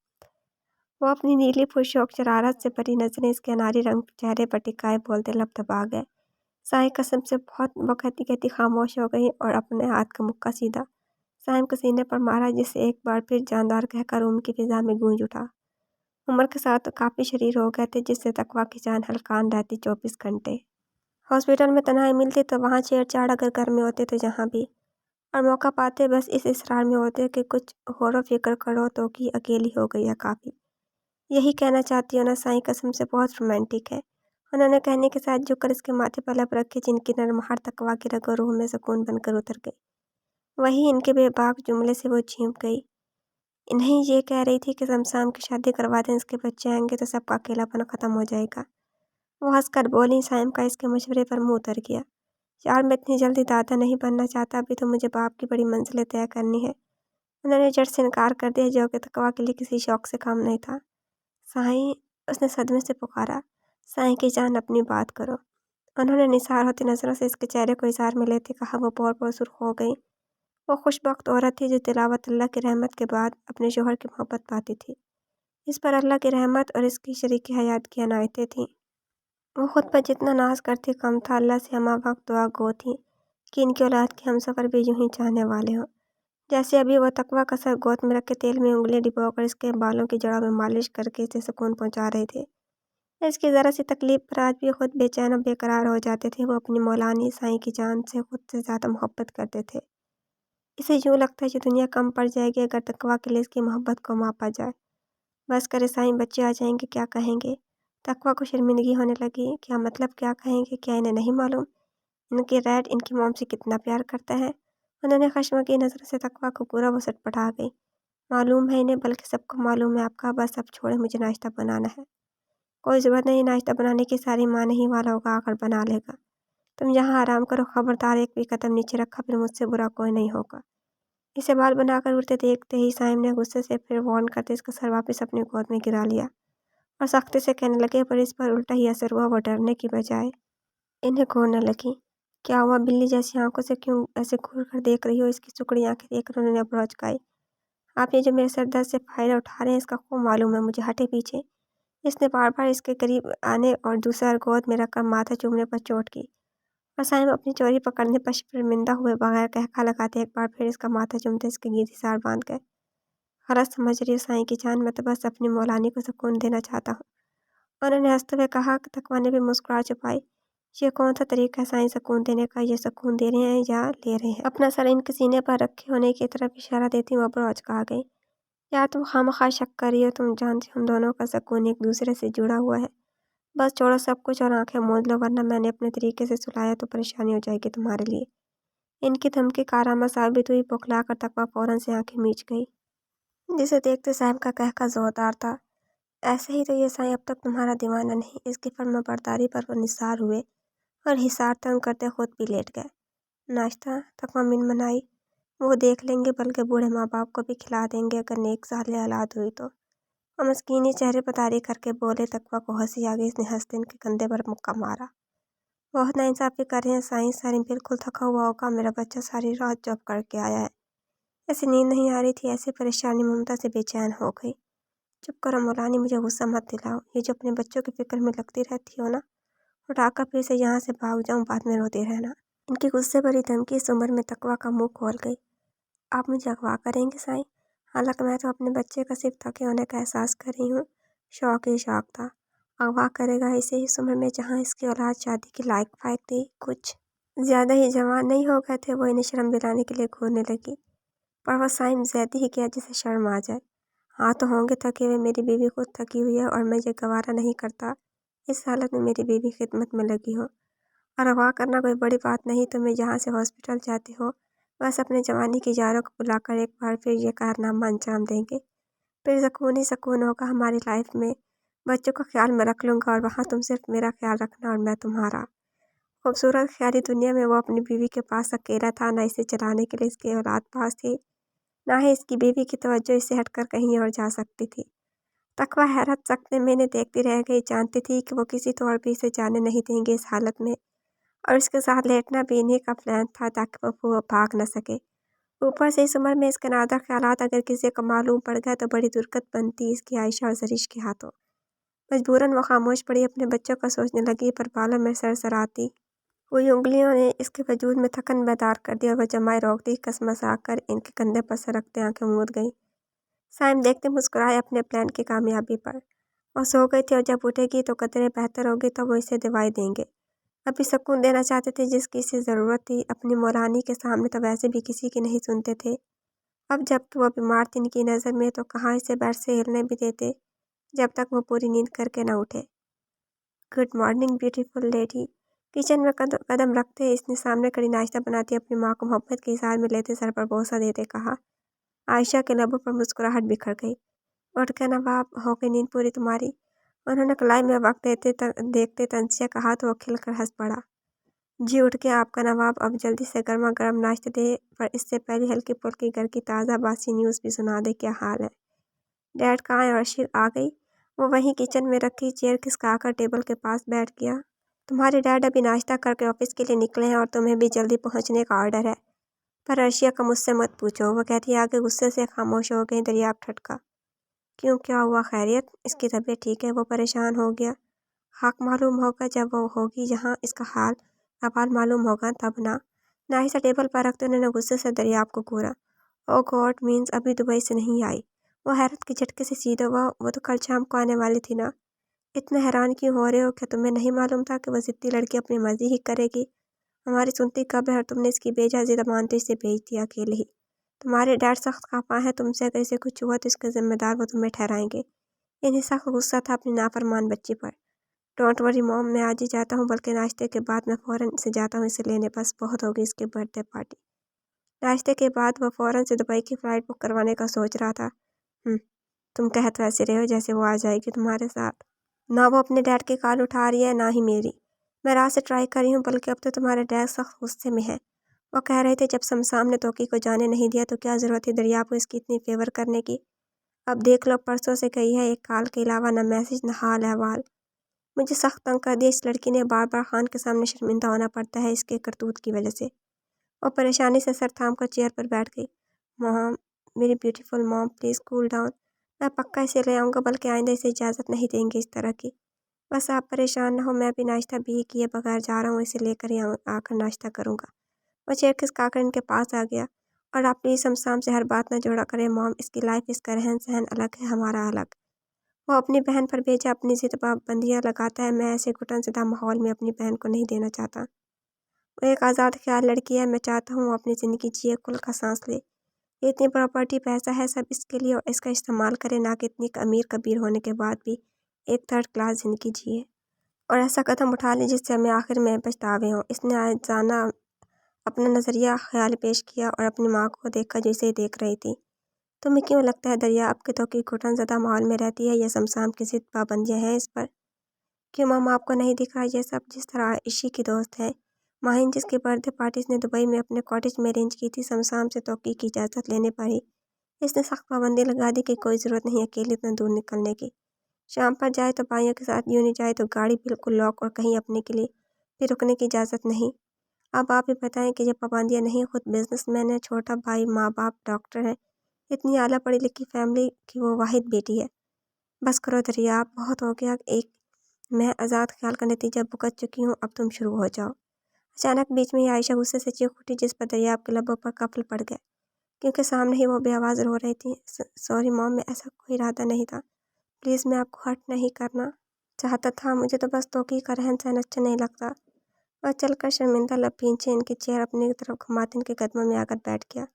वो अपनी नीली पुरशौक शरारत से भरी नजरें इसके अनारी रंग चेहरे पर टिकाए बोलते लब दबा गए। साई कसम से बहुत वो कहती कहती खामोश हो गई और अपने हाथ का मुक्का सीधा साइम के सीने पर मारा, जिससे एक बार फिर जानदार कहकर रूम की फिजा में गूंज उठा। उम्र के साथ काफ़ी शरीर हो गए थे, जिससे तकवा की जान हलकान रहती 24 घंटे। हॉस्पिटल में तन्हाई मिलती तो वहाँ छेड़छाड़ अगर घर में होते तो यहाँ भी, और मौका पाते बस इस इसरार में होते कि कुछ गौर फिक्र करो तो कि अकेली हो गई है काफ़ी। यही कहना चाहती हो ना साईं, कसम से बहुत रोमांटिक है। उन्होंने कहने के साथ झुककर इसके माथे पर लब रखे, जिनकी नरमाहट तकवा की रगो रूह में सुकून बनकर उतर गई। वही इनके बेबाक जुमले से वो झींप गई। नहीं, ये कह रही थी कि शमशाम की शादी करवा दें, इसके बच्चे आएंगे तो सबका अकेलापन ख़त्म हो जाएगा। वो हंसकर बोली। साइम का इसके मशवरे पर मुंह उतर गया। यार, मैं इतनी जल्दी दादा नहीं बनना चाहता, अभी तो मुझे बाप की बड़ी मंजिलें तय करनी है। उन्होंने झट से इनकार कर दिया, जो कि तकवा के लिए किसी शौक से कम नहीं था। साईं, उसने सदमे से पुकारा। साईं की जान, अपनी बात करो। उन्होंने निसार होती नज़रों से इसके चेहरे को इशार में लेते कहा। वो पौर सुर्ख हो गई। वो खुशबख्त औरत थी जो तिलावत अल्लाह की रहमत के बाद अपने शोहर की मोहब्बत पाती थी। इस पर अल्लाह की रहमत और इसकी शरीक हयात की अनायतें थीं। वो खुद पर जितना नाज करती कम था। अल्लाह से हमा वक्त दुआ गो थी कि इनकी औलाद के हमसफ़र भी यूं ही चाहने वाले हों। जैसे अभी वह तकवा का सर गोद में रख के तेल में उंगली डुबोकर इसके बालों की जड़ों में मालिश करके इसे सुकून पहुंचा रहे थे। इसकी ज़रा सी तकलीफ पर आज भी खुद बेचैन और बेकरार हो जाते थे। वो अपनी मौलानी साईं की जान से खुद से ज़्यादा मोहब्बत करते थे। इसे यूँ लगता है कि दुनिया कम पड़ जाएगी अगर तकवा के लिए इसकी मोहब्बत को मापा जाए। बस करे साईं, बच्चे आ जाएंगे, क्या कहेंगे। तकवा को शर्मिंदगी होने लगी। क्या मतलब, क्या कहेंगे, क्या इन्हें नहीं मालूम इनके डैड इनकी मॉम से कितना प्यार करता है। उन्होंने खश्म की नज़र से तकवा को पूरा वो सटपटा गई। मालूम है इन्हें, बल्कि सबको मालूम है आपका। बस अब छोड़े, मुझे नाश्ता बनाना है। कोई ज़रूरत नहीं नाश्ता बनाने की, सारी माँ नहीं वाला होगा आकर बना लेगा। तुम यहाँ आराम करो, खबरदार एक भी कदम नीचे रखा फिर मुझसे बुरा कोई नहीं होगा। इसे बाल बनाकर उड़ते देखते ही साइम ने गुस्से से फिर वार्न करते इसका सर वापस अपनी गोद में गिरा लिया और सख्ती से कहने लगे, पर इस पर उल्टा ही असर हुआ। वो डरने की बजाय इन्हें घूरने लगी। क्या हुआ, बिल्ली जैसी आंखों से क्यों ऐसे घूर कर देख रही हो। इसकी सुकड़ी आंखें देखकर उन्होंने अप्रोच चुकाई। आप ये जो मेरे सर दर्द से फायदा उठा रहे हैं, इसका खूब मालूम है मुझे। हटे पीछे। इसने बार बार इसके करीब आने और दूसरा गोद में रखकर माथा चूमने पर चोट की और साइम अपनी चोरी पकड़ने पर शर्मिंदा हुए बगैर कहका लगाते एक बार फिर इसका माथा चूमते इसके गीत हिसार बांध गए। गलत समझ रही हो साईं की जान, मैं तो बस अपनी मौलानी को सुकून देना चाहता हूँ। उन्होंने हंसते हुए कहा। तकवा ने भी मुस्कुरा छुपाई। ये कौन सा तरीका है साईं सुकून देने का। ये सुकून दे रहे हैं या ले रहे हैं। अपना सर इनके सीने पर रखे होने की तरफ इशारा देती हुआ अप्रोच कहा गई। यार तुम खामखा शक कर रही हो। तुम जानती हो हम दोनों का सुकून एक दूसरे से जुड़ा हुआ है। बस छोड़ो सब कुछ और आंखें मूंद लो, वरना मैंने अपने तरीके से सुलाया तो परेशानी हो जाएगी तुम्हारे लिए। इनकी धमकी कारामद साबित हुई। बौखलाकर तकवा फौरन से आंखें मीच गई, जिसे देखते साहब का कहका जोरदार था। ऐसे ही तो ये साईं अब तक तुम्हारा दीवाना नहीं। इसकी फर्माबरदारी पर वो निसार हुए और हिसार तंग करते खुद भी लेट गए। नाश्ता, तकवा मिनमनाई। वो देख लेंगे, बल्कि बूढ़े माँ बाप को भी खिला देंगे अगर नेक साले औलाद हुई तो। और मस्कीनी चेहरे पर तारीफ करके बोले। तकवा को हंसी आ गई। इसने हंसते इनके कंधे पर मुक्का मारा। बहुत नाइंसाफी कर रहे हैं साईं। सारी बिल्कुल थका हुआ होगा। मेरा बच्चा सारी रात जॉब करके आया है। ऐसे नींद नहीं आ रही थी, ऐसी परेशानी। ममता से बेचैन हो गई। चुप करो मौलानी, मुझे गुस्सा मत दिलाओ। ये जो अपने बच्चों की फिक्र में लगती रहती हो ना, उठाकर फिर से यहाँ से भाग जाऊँ, बाद में रोते रहना। इनकी गुस्से भरी धमकी इस उम्र में तकवा का मुंह खोल गई। आप मुझे अगवा करेंगे साईं। हालांकि मैं तो अपने बच्चे का सिर्फ थके होने का एहसास कर रही हूँ। शौक ही शौक था। अगवा करेगा इसे इस उम्र में जहाँ इसकी औलाद शादी के लायक फायक थी। कुछ ज़्यादा ही जवान नहीं हो गए थे वो। इन्हें शर्म दिलाने के लिए घूरने लगी, पर वह साइम ज्यादा ही किया जिसे शर्म आ जाए। हाँ तो होंगे थके हुए। मेरी बीवी खुद थकी हुई है और मैं ये गवारा नहीं करता इस हालत में मेरी बीवी खिदमत में लगी हो। और अगवा करना कोई बड़ी बात नहीं। तो मैं यहाँ से हॉस्पिटल जाती हो, बस अपने जवानी की यारों को बुलाकर एक बार फिर ये कारनामा अंजाम देंगे। फिर सुकून ही सुकून होगा हमारी लाइफ में। बच्चों का ख्याल मैं रख लूँगा और वहाँ तुम सिर्फ मेरा ख्याल रखना और मैं तुम्हारा। खूबसूरत ख्याली दुनिया में वो अपनी बीवी के पास अकेला था। न इसे चलाने के लिए इसकी औलाद पास थी, ना ही इसकी बीवी की तवज्जो इससे हटकर कहीं और जा सकती थी। तकवा हैरत सकते में इन्हें देखती रह गई। जानती थी कि वो किसी तौर भी इसे जाने नहीं देंगे इस हालत में, और इसके साथ लेटना भी इन्हीं का प्लान था ताकि वो भाग न सके। ऊपर से इस उम्र में इसके नादा ख्यालात अगर किसी को मालूम पड़ गया तो बड़ी दुर्गत बनती इसकी आयशा और जरीश के हाथों। मजबूरन वो खामोश पड़ी, अपने बच्चों का सोचने लगी, पर बालों में सरसराती हुई उंगलियों ने इसके वजूद में थकन बेदार कर दी और वह जमाए रोक दी। कसमसा कर इनके कंधे पर सर रखते आंखें मूंद गई। साइम देखते मुस्कुराए अपने प्लान की कामयाबी पर। वो सो गई थी और जब उठेगी तो कदरे बेहतर होगी तो वो इसे दवाई देंगे। अभी सुकून देना चाहते थे जिसकी इसे ज़रूरत थी। अपनी मौलानी के सामने तो वैसे भी किसी की नहीं सुनते थे। अब जब तो वह बीमार थी इनकी नज़र में, तो कहाँ इसे बेड से हिलने भी देते जब तक वो पूरी नींद करके न उठे। Good morning beautiful lady. Kitchen में कदम रखते इसने सामने खड़ी नाश्ता बनाती अपनी माँ को मोहब्बत के इज़हार में लेते सर पर बोसा देते कहा। आयशा के लबों पर मुस्कुराहट बिखर गई। उठ के नवाब, हो गई नींद पूरी तुम्हारी। उन्होंने कलाई में वक्त देखते तंसिया का हाथ वो खिलकर हंस पड़ा। जी उठ के आपका नवाब, अब जल्दी से गर्मा गर्म नाश्ते दे, पर इससे पहले हल्की फुल्की घर की ताज़ा बासी न्यूज़ भी सुना दे। क्या हाल है? डैड कहाँ है? अर्शी आ गई। वो वहीं किचन में रखी चेयर खिसकाकर टेबल के पास बैठ गया। तुम्हारे डैड अभी नाश्ता करके ऑफिस के लिए निकले हैं और तुम्हें भी जल्दी पहुंचने का ऑर्डर है। पर अर्शिया का मुझसे मत पूछो, वो कहती आगे गुस्से से खामोश हो गई। दरियाब ठटका। کیوں، کیا ہوا؟ خیریت؟ اس کی طبیعت ٹھیک ہے؟ وہ پریشان ہو گیا۔ حق معلوم ہوگا جب وہ ہوگی جہاں اس کا حال احوال معلوم ہوگا تب نا۔ نائسہ ٹیبل پر رکھتے انہوں نے غصے سے دریاب کو گھورا۔ او گاڈ، مینز ابھی دبئی سے نہیں آئی؟ وہ حیرت کے جھٹکے سے سیدھا ہوا۔ وہ تو کل شام کو آنے والی تھی نا۔ اتنے حیران کیوں ہو رہے ہو؟ کیا تمہیں نہیں معلوم تھا کہ وہ ضدی لڑکی اپنی مرضی ہی کرے گی؟ ہماری سنتی کب ہے؟ اور تم نے اس کی بے جا ضد مانتے اسے بھیج دیا اکیلے ہی۔ تمہارے ڈیڈ سخت خفا ہے تم سے، اگر اسے کچھ ہوا تو اس کے ذمہ دار وہ تمہیں ٹھہرائیں گے۔ انہیں سخت غصہ تھا اپنی نافرمان بچی پر۔ ڈونٹ وری موم، میں آج ہی جاتا ہوں، بلکہ ناشتے کے بعد میں فوراً سے جاتا ہوں اسے لینے، بس بہت ہوگی اس کی برتھ ڈے پارٹی۔ ناشتے کے بعد وہ فوراً سے دبئی کی فلائٹ بک کروانے کا سوچ رہا تھا۔ تم کہت ویسے رہے ہو جیسے وہ آ جائے گی تمہارے ساتھ۔ نہ وہ اپنے ڈیڈ کی کال اٹھا رہی ہے نہ ہی میری۔ میں رات سے ٹرائی کر رہی ہوں، بلکہ اب تو تمہارے ڈیڈ سخت غصے میں ہے۔ وہ کہہ رہے تھے جب سمسام نے توقی کو جانے نہیں دیا تو کیا ضرورت تھی دریاب کو اس کی اتنی فیور کرنے کی۔ اب دیکھ لو، پرسوں سے گئی ہے، ایک کال کے علاوہ نہ میسج نہ حال احوال۔ مجھے سخت تنگ کر دیا اس لڑکی نے، بار بار خان کے سامنے شرمندہ ہونا پڑتا ہے اس کے کرتوت کی وجہ سے۔ وہ پریشانی سے سر تھام کر چیئر پر بیٹھ گئی۔ موم، میری beautiful mom, please cool down. میں پکا اسے لے آؤں گا، بلکہ آئندہ اسے اجازت نہیں دیں گے اس طرح کی۔ بس آپ پریشان نہ ہو، میں بھی ناشتہ بھی کیے بغیر جا رہا ہوں، اسے لے کر آ کر ناشتہ کروں گا۔ وہ چیئر کھسکا کر ان کے پاس آ گیا۔ اور آپ پلیز سمسام سے ہر بات نہ جوڑا کریں موم، اس کی لائف، اس کا رہن سہن الگ ہے، ہمارا الگ۔ وہ اپنی بہن پر بھیجا اپنی ضد پابندیاں لگاتا ہے، میں ایسے گھٹن زدہ ماحول میں اپنی بہن کو نہیں دینا چاہتا۔ وہ ایک آزاد خیال لڑکی ہے، میں چاہتا ہوں وہ اپنی زندگی جیے، کھل کا سانس لے۔ اتنی پراپرٹی، پیسہ ہے سب اس کے لیے، اور اس کا استعمال کرے، نہ کہ اتنی امیر کبیر ہونے کے بعد بھی ایک تھرڈ کلاس زندگی جیے۔ اور ایسا قدم اٹھا لے جس سے ہمیں آخر میں پچھتاوے ہوں۔ اس نے آجزانہ اپنا نظریہ خیال پیش کیا اور اپنی ماں کو دیکھا جو اسے دیکھ رہی تھی۔ تمہیں کیوں لگتا ہے دریا اب کے تو کی گھٹن زدہ ماحول میں رہتی ہے، یا سمسام کی ضد پابندیاں ہیں اس پر؟ کیوں مام، آپ کو نہیں دکھ رہا یہ سب؟ جس طرح عشی کی دوست ہے ماہین، جس کی برتھ ڈے پارٹی اس نے دبئی میں اپنے کاٹیج میں ارینج کی تھی، سمسام سے توقی کی اجازت لینے پر ہی اس نے سخت پابندی لگا دی کہ کوئی ضرورت نہیں اکیلے اتنا دور نکلنے کی۔ شام پر جائے تو بھائیوں کے ساتھ، یوں نہیں جائے تو گاڑی بالکل لاک، اور کہیں اپنے کے لیے بھی رکنے کی اجازت نہیں۔ اب آپ ہی بتائیں کہ یہ پابندیاں نہیں، خود بزنس مین ہے، چھوٹا بھائی ماں باپ ڈاکٹر ہے، اتنی اعلیٰ پڑھی لکھی فیملی کی وہ واحد بیٹی ہے۔ بس کرو دریا، بہت ہو گیا، ایک میں آزاد خیال کا نتیجہ بھگت چکی ہوں، اب تم شروع ہو جاؤ۔ اچانک بیچ میں ہی عائشہ غصے سے چیخ اٹھی، جس پر دریاب کے لبوں پر قفل پڑ گئے، کیونکہ سامنے ہی وہ بے آواز رو رہی تھی۔ سوری موم، میں ایسا کوئی ارادہ نہیں تھا، پلیز میں آپ کو ہرٹ نہیں کرنا چاہتا تھا، مجھے تو بس توقی کا رہن سہن اچھا نہیں لگتا۔ وہ چل کر شرمندہ لب بھینچے ان کی چیئر اپنی طرف گھماتے ان کے قدموں میں آ کر بیٹھ گیا۔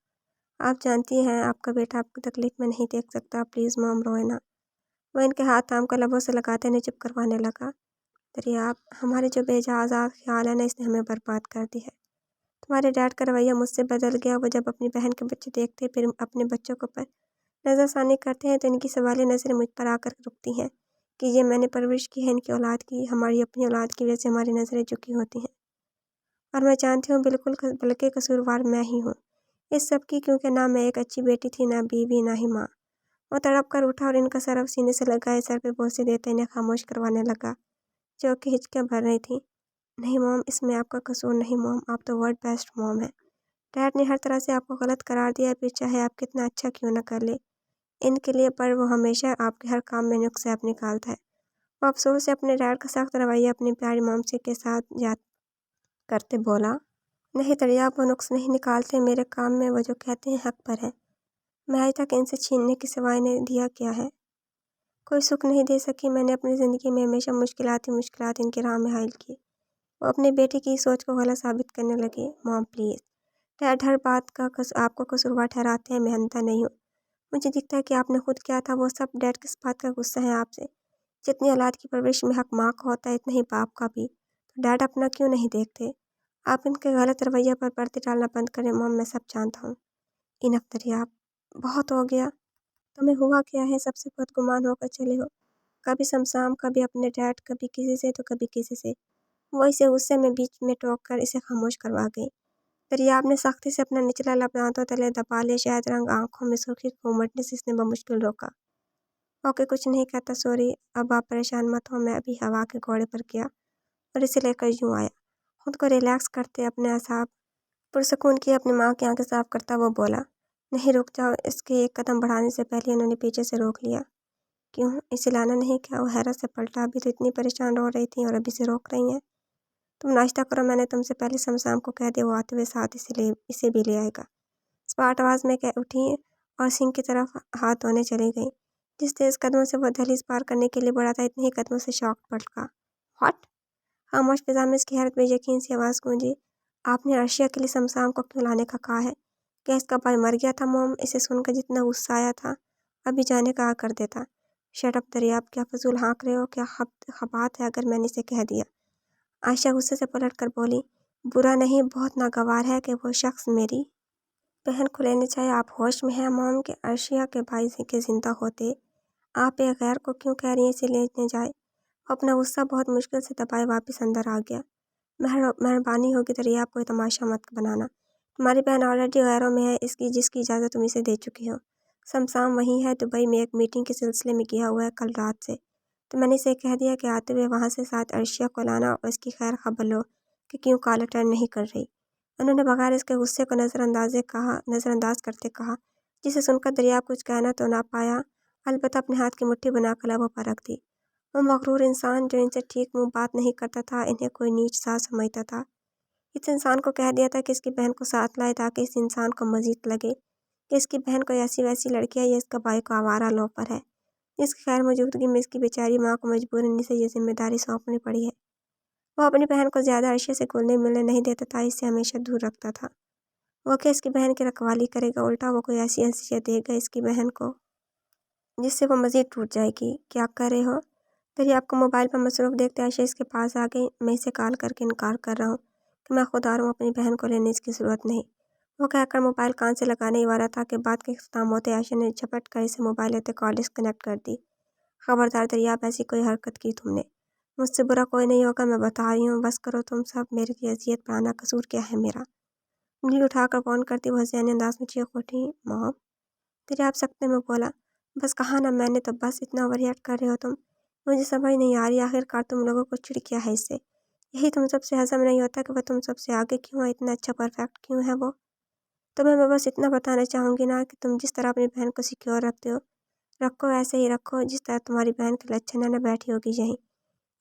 آپ جانتی ہیں آپ کا بیٹا آپ کی تکلیف میں نہیں دیکھ سکتا، پلیز موم روئے نا۔ وہ ان کے ہاتھ تھام کر لبوں سے لگاتے انہیں چپ کروانے لگا۔ دریاب، ہمارے جو بے جا آزاد خیال ہے نا، اس نے ہمیں برباد کر دی ہے۔ تمہارے ڈیڈ کا رویہ مجھ سے بدل گیا، وہ جب اپنی بہن کے بچے دیکھتے پھر اپنے بچوں کو پر نظر ثانی کرتے ہیں تو ان کی سوالیہ نظریں مجھ پر آ کر رکتی ہیں کہ یہ میں نے پرورش کی ہے ان کی اولاد کی، ہماری اپنی اولاد کی وجہ سے ہماری نظریں جھکی ہوتی ہیں۔ اور میں جانتی ہوں بالکل، بلکہ قصوروار میں ہی ہوں اس سب کی، کیونکہ نہ میں ایک اچھی بیٹی تھی، نہ بیوی، نہ ہی ماں۔ وہ تڑپ کر اٹھا اور ان کا سر اب سینے سے لگائے سر پہ بوسے دیتے انہیں خاموش کروانے لگا، جو کہ ہچکیاں بھر رہی تھیں۔ نہیں موم، اس میں آپ کا قصور نہیں موم، آپ تو ورلڈ بیسٹ موم ہیں۔ ڈیڈ نے ہر طرح سے آپ کو غلط قرار دیا ہے، پھر چاہے آپ کتنا اچھا کیوں نہ کر لے ان کے لیے، پر وہ ہمیشہ آپ کے ہر کام میں نقص آپ نکالتا ہے۔ وہ افسوس سے اپنے ڈیڈ کا سخت رویہ اپنی پیاری مومسی کے ساتھ یاد کرتے بولا، نہیں دریاب، وہ نقص نہیں نکالتے میرے کام میں، وہ جو کہتے ہیں حق پر ہے۔ میں آج تک ان سے چھیننے کے سوائے نے دیا کیا ہے؟ کوئی سکھ نہیں دے سکی۔ میں نے اپنی زندگی میں ہمیشہ مشکلات ہی مشکلات ان کی راہ میں حائل کی۔ وہ اپنے بیٹے کی سوچ کو غلط ثابت کرنے لگے۔ موم پلیز، ڈیڈ ہر بات کا آپ کو قصوروار ٹھہراتے ہیں، میں انتا نہیں ہوں، مجھے دکھتا ہے کہ آپ نے خود کیا تھا وہ سب۔ ڈیڈ کس بات کا غصہ ہے آپ سے؟ جتنی اولاد کی پرورش میں حق ماں کا ہوتا ہے اتنا ہی باپ کا بھی، تو ڈیڈ اپنا کیوں نہیں دیکھتے؟ آپ ان کے غلط رویہ پر پردے ڈالنا بند کریں موم، میں سب جانتا ہوں۔ انف دریاب، بہت ہو گیا، تمہیں ہوا کیا ہے؟ سب سے بدگمان ہو کر چلے ہو، کبھی سمسام، کبھی اپنے ڈیڈ، کبھی کسی سے تو کبھی کسی سے۔ وہ اسے غصے میں بیچ میں ٹوک کر اسے خاموش کروا گئی۔ دریاب نے سختی سے اپنا نچلا لب دانتوں تلے دبا لے، شاید رنگ آنکھوں میں سرخی کو امٹنے سے اس نے بمشکل روکا۔ اوکے، کچھ نہیں کہتا، سوری، اب آپ پریشان مت ہو، میں ابھی ہوا کے گھوڑے پر گیا اور اسے لے کر یوں آیا۔ خود کو ریلیکس کرتے، اپنے اعصاب پرسکون کیے، اپنی ماں کی آنکھیں صاف کرتا وہ بولا، نہیں رک جاؤ۔ اس کے ایک قدم بڑھانے سے پہلے انہوں نے پیچھے سے روک لیا۔ क्यों, इसे लाना नहीं क्या? वो हैरत से पलटा। अभी तो इतनी परेशान हो रही थी और अभी से रोक रही हैं। तुम नाश्ता करो, मैंने तुमसे पहले शमशाम को कह दिया वो आते हुए साथ इसे भी ले आएगा। स्पाट आवाज़ में कह उठी और सिंक की तरफ हाथ धोने चली गई। जिस तेज कदमों से वो दहलीज पार करने के लिए बढ़ा था, इतने ही कदमों से शॉक पलटा। व्हाट? खामोश फिजा में इसकी हैरत बेयकीन सी आवाज़ गूंजी। आपने अर्शिया के लिए शमशाम को क्यों लाने का कहा है? क्या इसका भाई मर गया था मोम? इसे सुनकर जितना गुस्सा आया था, अभी जाने का कर देता। शट अप दरियाब, क्या फजूल हाँक रहे हो? क्या बात है अगर मैंने इसे कह दिया? आयशा गुस्से से पलट कर बोली, बुरा नहीं, बहुत नागवार है कि वो शख्स मेरी बहन को लेने चाहे। आप होश में हैं मोम? के अर्शिया के भाई के जिंदा होते आप एक गैर को क्यों कह रही हैं इसे लेने जाए? अपना गुस्सा बहुत मुश्किल से दबाए वापस अंदर आ गया। मेहरबानी होगी दरिया, कोई तमाशा मत बनाना। तुम्हारी बहन ऑलरेडी गैरों में है, इसकी जिसकी इजाज़त तुम इसे दे चुकी हो। शमशाम वही है, दुबई में एक मीटिंग के सिलसिले में गया हुआ है कल रात से। तो मैंने इसे कह दिया कि आते हुए वहाँ से साथ अर्शिया को लाना और इसकी खैर खबर लो कि क्यों कॉल अटेंड नहीं कर रही। उन्होंने बगैर इसके गुस्से को नज़रअंदाज करते कहा, जिसे सुनकर दरिया कुछ कहना तो ना पाया, अलबत्ता अपने हाथ की मुट्ठी बनाकर लबों पर रख दी। वो मगरूर इंसान जो इनसे ठीक मुंह बात नहीं करता था, इन्हें कोई नीच सा समझता था। इस इंसान को कह दिया था कि इसकी बहन को साथ लाए ताकि इस इंसान को मजीद लगे कि इसकी बहन कोई ऐसी वैसी लड़की है या इसका भाई को आवारा लोफर है। इसकी खैर मौजूदगी में इसकी बेचारी माँ को मजबूरन से ये जिम्मेदारी सौंपनी पड़ी है। वो अपनी बहन को ज़्यादा अर्शे से घुलने मिलने नहीं देता था, इससे हमेशा दूर रखता था। वो क्या इसकी बहन की रखवाली करेगा, उल्टा वो कोई ऐसी हैसियत देगा इसकी बहन को जिससे वो मज़ीद टूट जाएगी। क्या कर रहे हो? दरिया आपको मोबाइल पर मसरूफ़ देखते आयशा इसके पास आ गई। मैं इसे कॉल करके इनकार कर रहा हूँ कि मैं खुद आ रहा हूँ, अपनी बहन को लेने इसकी ज़रूरत नहीं। वो कहकर मोबाइल कान से लगाने ही वाला था कि बात के इख्तिताम होते आयशा ने झपट कर इसे मोबाइल लेते कॉल डिस्कनेक्ट कर दी। खबरदार दरिया, ऐसी कोई हरकत की तुमने, मुझसे बुरा कोई नहीं होगा, मैं बता रही हूँ। बस करो तुम सब, मेरी अजियत बढ़ाना कसूर क्या है मेरा? उंगली उठाकर फ़ोन करती वो हसीन अंदाज में चीख उठी, मॉम। दरिया सकते में बोला, बस कहा ना मैंने, तो बस इतना ओवररिएक्ट कर रहे हो तुम। मुझे समझ नहीं आ रही आखिरकार तुम लोगों को चिढ़ क्या है इससे। यही तुम सबसे हजम नहीं होता कि वह तुम सबसे आगे क्यों है, इतना अच्छा परफेक्ट क्यों है वो। तुम्हें मैं बस इतना बताना चाहूँगी ना कि तुम जिस तरह अपनी बहन को सिक्योर रखते हो, रखो ऐसे ही रखो जिस तरह तुम्हारी बहन के लक्षण है ना बैठी होगी यहीं।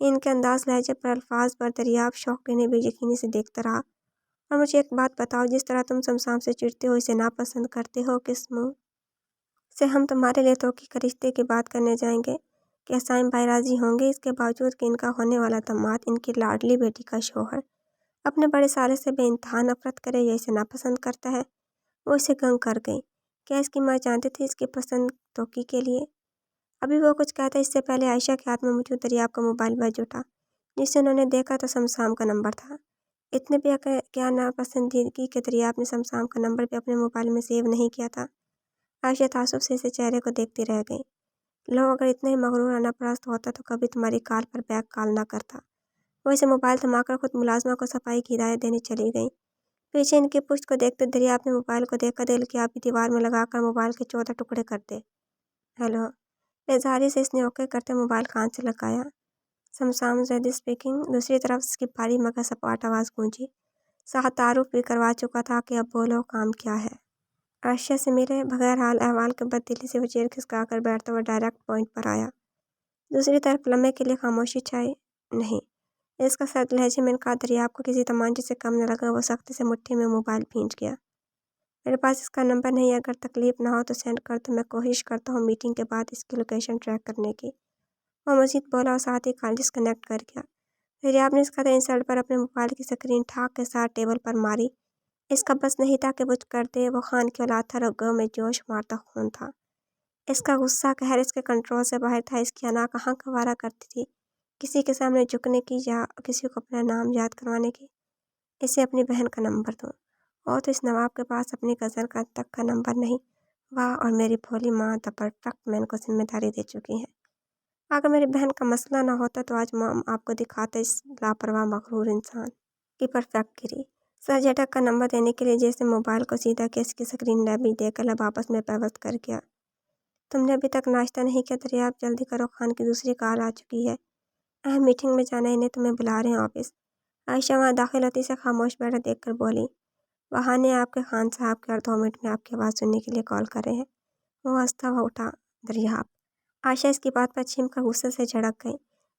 इनके अंदाज लहजे पर अल्फाज पर दरियाब शौक लेने बेयकीनी से देखता रहा। और मुझे एक बात बताओ, जिस तरह तुम शमशाम से चिढ़ते हो, इसे नापसंद करते हो, किस मुँह से हम तुम्हारे लिए तोकी का रिश्ते की बात करने जाएंगे? क्या साइम भाई राजी होंगे? इसके बावजूद कि इनका होने वाला दामाद इनकी लाडली बेटी का शौहर अपने बड़े साले से बेइंतहा नफरत करे या इसे नापसंद करता है? वो इसे गंग कर गई। क्या इसकी माँ जानती थी इसकी पसंद तोकी के लिए? अभी वो कुछ कहता, इससे पहले आयशा के हाथ में मौजूद दरियाब का मोबाइल बज उठा, जिसे उन्होंने देखा तो शमशाम का नंबर था। इतने भी क्या नापसंदीदगी के दरियाब ने शमशाम का नंबर भी अपने मोबाइल में सेव नहीं किया था। आयशा तासुब से इसे चेहरे को देखती रह गई। लो, अगर इतना ही मगरूर अनापरस्त होता तो कभी तुम्हारी कॉल पर बैक कॉल ना करता। वो इसे मोबाइल थमाकर खुद मुलाजमा को सफाई की हिदायत देने चली गई। पीछे इनकी पुश्त को देखते दरिया अपने मोबाइल को देखकर दिल की आपी दीवार में लगाकर मोबाइल के 14 टुकड़े कर दे। हेलो, बेजारी से इसने ओके करते मोबाइल कान से लगाया। शमशाम जैदी स्पीकिंग। दूसरी तरफ इसकी भारी मगर सपाट आवाज़ गूंजी। साथ तारुफ भी करवा चुका था कि अब बोलो काम क्या है। अर्शिया से मिले बगैर हाल अहवाल के बददिली से वो चेयर खिसका कर बैठता हुआ डायरेक्ट पॉइंट पर आया। दूसरी तरफ लम्हे के लिए खामोशी छाई। नहीं, इसका सर्द लहजे में इनका दरिया को किसी तमांचे से कम न लगा। वो सख्ती से मुट्ठी में मोबाइल भींच गया। मेरे पास इसका नंबर नहीं है, अगर तकलीफ ना हो तो सेंड कर दो, मैं कोशिश करता हूँ मीटिंग के बाद इसकी लोकेशन ट्रैक करने की। वो मजीद बोला और साथ ही कॉल डिस्कनेक्ट कर गया। दरियाब ने इस कदर इंसल्ट पर अपने मोबाइल की स्क्रीन ठाक के साथ टेबल पर मारी। इसका बस नहीं था कि वो कर दे। वो खान की औलाद था, रगों में जोश मारता खून था। इसका गुस्सा कहर इसके कंट्रोल से बाहर था। इसकी अना कहाँ गवारा करती थी किसी के सामने झुकने की या किसी को अपना नाम याद करवाने की। इसे अपनी बहन का नंबर दो। और तो इस नवाब के पास अपनी गज़ल का तक का नंबर नहीं। वाह, और मेरी भोली माँ द परफेक्ट मैन को जिम्मेदारी दे चुकी है। अगर मेरी बहन का मसला ना होता तो आज मॉम आपको दिखाते इस लापरवाह मगरूर इंसान की परफेक्ट गिरी। सर झटक का नंबर देने के लिए जैसे मोबाइल को सीधा केस की स्क्रीन भी देकर लब आपस में पेवस्त कर गया। तुमने अभी तक नाश्ता नहीं किया दरिया, आप जल्दी करो, खान की दूसरी कॉल आ चुकी है, अहम मीटिंग में जाना है, इन्हें तुम्हें बुला रहे हैं ऑफिस। आयशा वहाँ दाखिल होती से खामोश बैठा देखकर बोली, बहाने आपके खान साहब के और 2 मिनट में आपकी आवाज़ सुनने के लिए कॉल कर रहे हैं। वो हंसता हुआ उठा, दरिया आयशा इसकी बात पर छिम कर गुस्से से झड़क गई।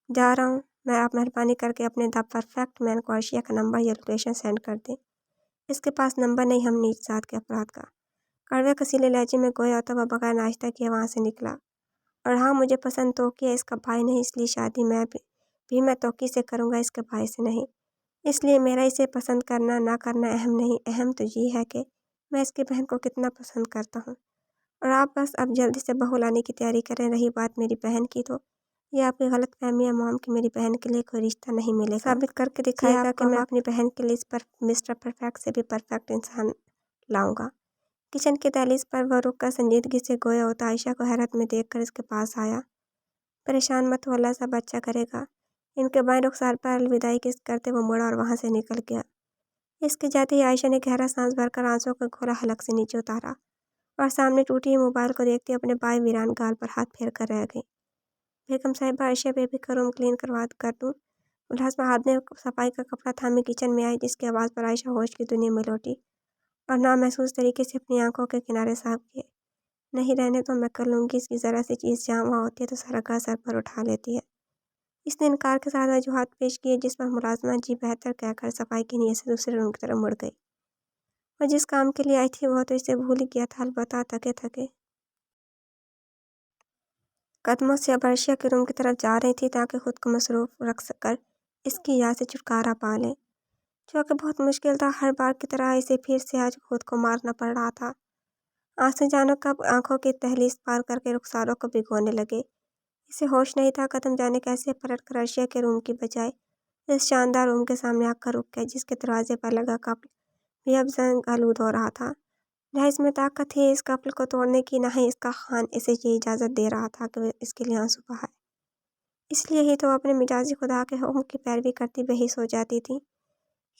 जा रहा हूँ मैं, आप मेहरबानी करके अपने द परफेक्ट मैन को अर्शिया का नंबर या लोकेशन सेंड कर दें। इसके पास नंबर नहीं हम नीच जात के अपराध का। कड़वे कसीले लहजे में गोया होता वह बगैर नाश्ता किए वहाँ से निकला। और हाँ, मुझे पसंद तोकी है, इसका भाई नहीं, इसलिए शादी मैं तोकी से करूँगा, इसके भाई से नहीं। इसलिए मेरा इसे पसंद करना ना करना अहम नहीं, अहम तो ये है कि मैं इसकी बहन को कितना पसंद करता हूँ। और आप बस अब जल्दी से बहू लाने की तैयारी करें। रही बात मेरी बहन की, तो ये आपकी गलतफहमी है मॉम कि मेरी बहन के लिए कोई रिश्ता नहीं मिलेगा। साबित करके दिखाएगा कि मैं अपनी बहन के लिए इस पर मिस्टर परफेक्ट से भी परफेक्ट इंसान लाऊंगा। किचन की दहलीज पर वह रुक कर संजीदगी से गोया होता आयशा को हैरत में देखकर इसके पास आया। परेशान मत हो, अल्लाह सब अच्छा करेगा। इनके बाएं रुखसार पर अलविदाई किस करते वो मुड़ा और वहाँ से निकल गया। इसके जाते ही आयशा ने गहरा सांस भरकर आंसुओं का घोला हलक से नीचे उतारा और सामने टूटी हुई मोबाइल को देखते अपने बाएं वीरान गाल पर हाथ फेर कर रह गई। बेगम साहिबा, आयशा बेबी का रूम क्लीन करवा कर दूँ? मुलाजमा हाथ में सफाई का कपड़ा थामे किचन में आई, जिसकी आवाज़ पर आयशा होश की दुनिया में लौटी और नामहसूस तरीके से अपनी आंखों के किनारे साफ किए। नहीं, रहने तो मैं कर लूँगी, इसकी ज़रा सी चीज़ जहाँ वहाँ होती है तो सारा घर सर पर उठा लेती है। इसने इनकार के साथ वजूहात पेश किए, जिस पर मुलाजमा जी बेहतर कहकर सफाई की नीयत से दूसरे रूम की तरफ मुड़ गई। और जिस काम के लिए आई थी वह तो इसे भूल ही गया था। अलबत्ता थके थके कदमों से अब अर्शिया के रूम की तरफ जा रही थी ताकि खुद को मसरूफ रख कर इसकी याद से छुटकारा पा ले, जो कि बहुत मुश्किल था। हर बार की तरह इसे फिर से आज खुद को मारना पड़ रहा था। आंसू जानो कब आंखों की दहलीज पार करके रुखसारों को भिगोने लगे। इसे होश नहीं था कदम जाने कैसे पलट कर अर्शिया के रूम की बजाय इस शानदार रूम के सामने आकर रुक गया, जिसके दरवाजे पर लगा कपल भी अब जंग आलूद हो रहा था। न इसमें ताकत थी इस कपल को तोड़ने की, न ही इसका खान इसे ये इजाज़त दे रहा था कि वह इसके लिए आंसू बहाए। इसलिए ही तो अपने मिजाजी खुदा के हुक्म की पैरवी करती बेहिस हो जाती थी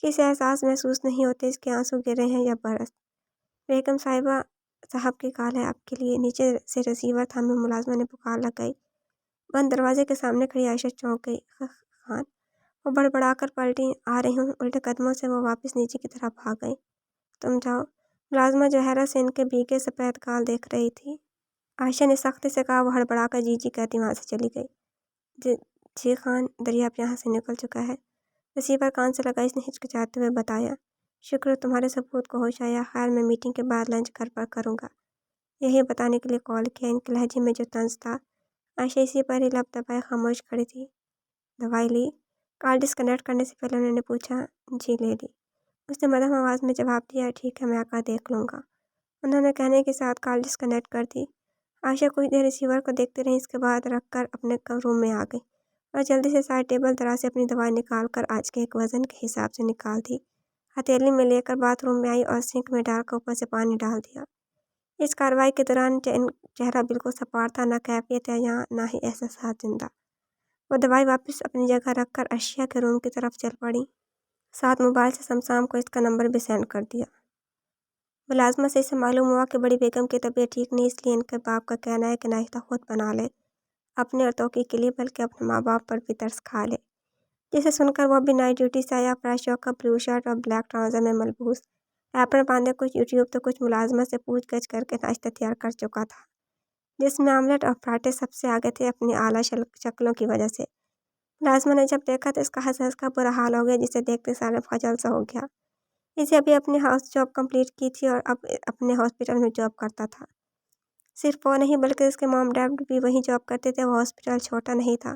कि इसे एहसास महसूस नहीं होते इसके आंसू गिरे हैं या बरस। बेगम साहिबा, साहब की कॉल है आपके लिए। नीचे से रिसीवर थामे मुलाजमा ने पुकार लगाई। बंद दरवाजे के सामने खड़ी आयशा चौंक गई। खान, वो बड़बड़ाकर पलटी। आ रही हूँ। उल्टे कदमों से वो वापस नीचे की तरफ भाग गई। तुम जाओ। मुलाजमा जो हैरत से इनके भीगे सफ़ेद गाल देख रही थी। आयशा ने सख्ती से कहा। वो हड़बड़ाकर जी जी कहती वहाँ से चली गई। जी खान, दरिया अब यहाँ से निकल चुका है। रिसीवर कान से लगा इसने हिचकिचाते हुए बताया। शुक्र तुम्हारे सबूत को होश आया। खैर, मैं मीटिंग के बाद लंच घर पर करूँगा, यही बताने के लिए कॉल किया। इनके लहजे में जो तंज था। आयशा इसी पर ही लब दबाए खामोश खड़ी थी। दवाई ली? कॉल डिस्कनेक्ट करने से पहले उन्होंने पूछा। जी ले ली, उसने मध्यम आवाज़ में जवाब दिया। ठीक है, मैं आकर देख लूँगा, उन्होंने कहने के साथ कॉल डिस्कनेक्ट कर दी। आयशा कुछ देर रिसीवर को देखते रही, इसके बाद रख कर अपने रूम में आ गई और जल्दी से साइड टेबल दराज से अपनी दवाई निकाल कर आज के एक वज़न के हिसाब से निकाल दी। हथेली में लेकर बाथरूम में आई और सिंक में डालकर ऊपर से पानी डाल दिया। इस कार्रवाई के दौरान चेहरा बिल्कुल सपाट था, न कैफियत है यहाँ, न ही एहसास जिंदा। वो दवाई वापस अपनी जगह रखकर अर्शिया के रूम की तरफ चल पड़ी। साथ मोबाइल से समसाम को इसका नंबर भी सेंड कर दिया। मुलाजमा से इसे मालूम हुआ कि बड़ी बेगम की तबीयत ठीक नहीं, इसलिए इनके बाप का कहना है कि नाश्ता खुद बना ले, अपने और तोकी के लिए, बल्कि अपने माँ बाप पर भी तरस खा ले। जिसे सुनकर वो भी नाइट ड्यूटी से आया। फ्रेश होकर ब्लू शर्ट और ब्लैक ट्राउज़र में मलबूस एप्रन बांधे कुछ यूट्यूब तो कुछ मुलाजमा से पूछ गछ करके नाश्ता तैयार कर चुका था, जिसमें आमलेट और पराठे सबसे आगे थे अपनी आला शक्लों की वजह से। मुलाजमा ने जब देखा तो इसका हंस हंस का बुरा हाल हो गया, जिसे देखते सारे खजल सा हो गया। इसे अभी अपनी हाउस जॉब कंप्लीट की थी और अब अपने हॉस्पिटल में जॉब करता था। सिर्फ वो नहीं बल्कि उसके मॉम डैड भी वहीं जॉब करते थे। वो हॉस्पिटल छोटा नहीं था,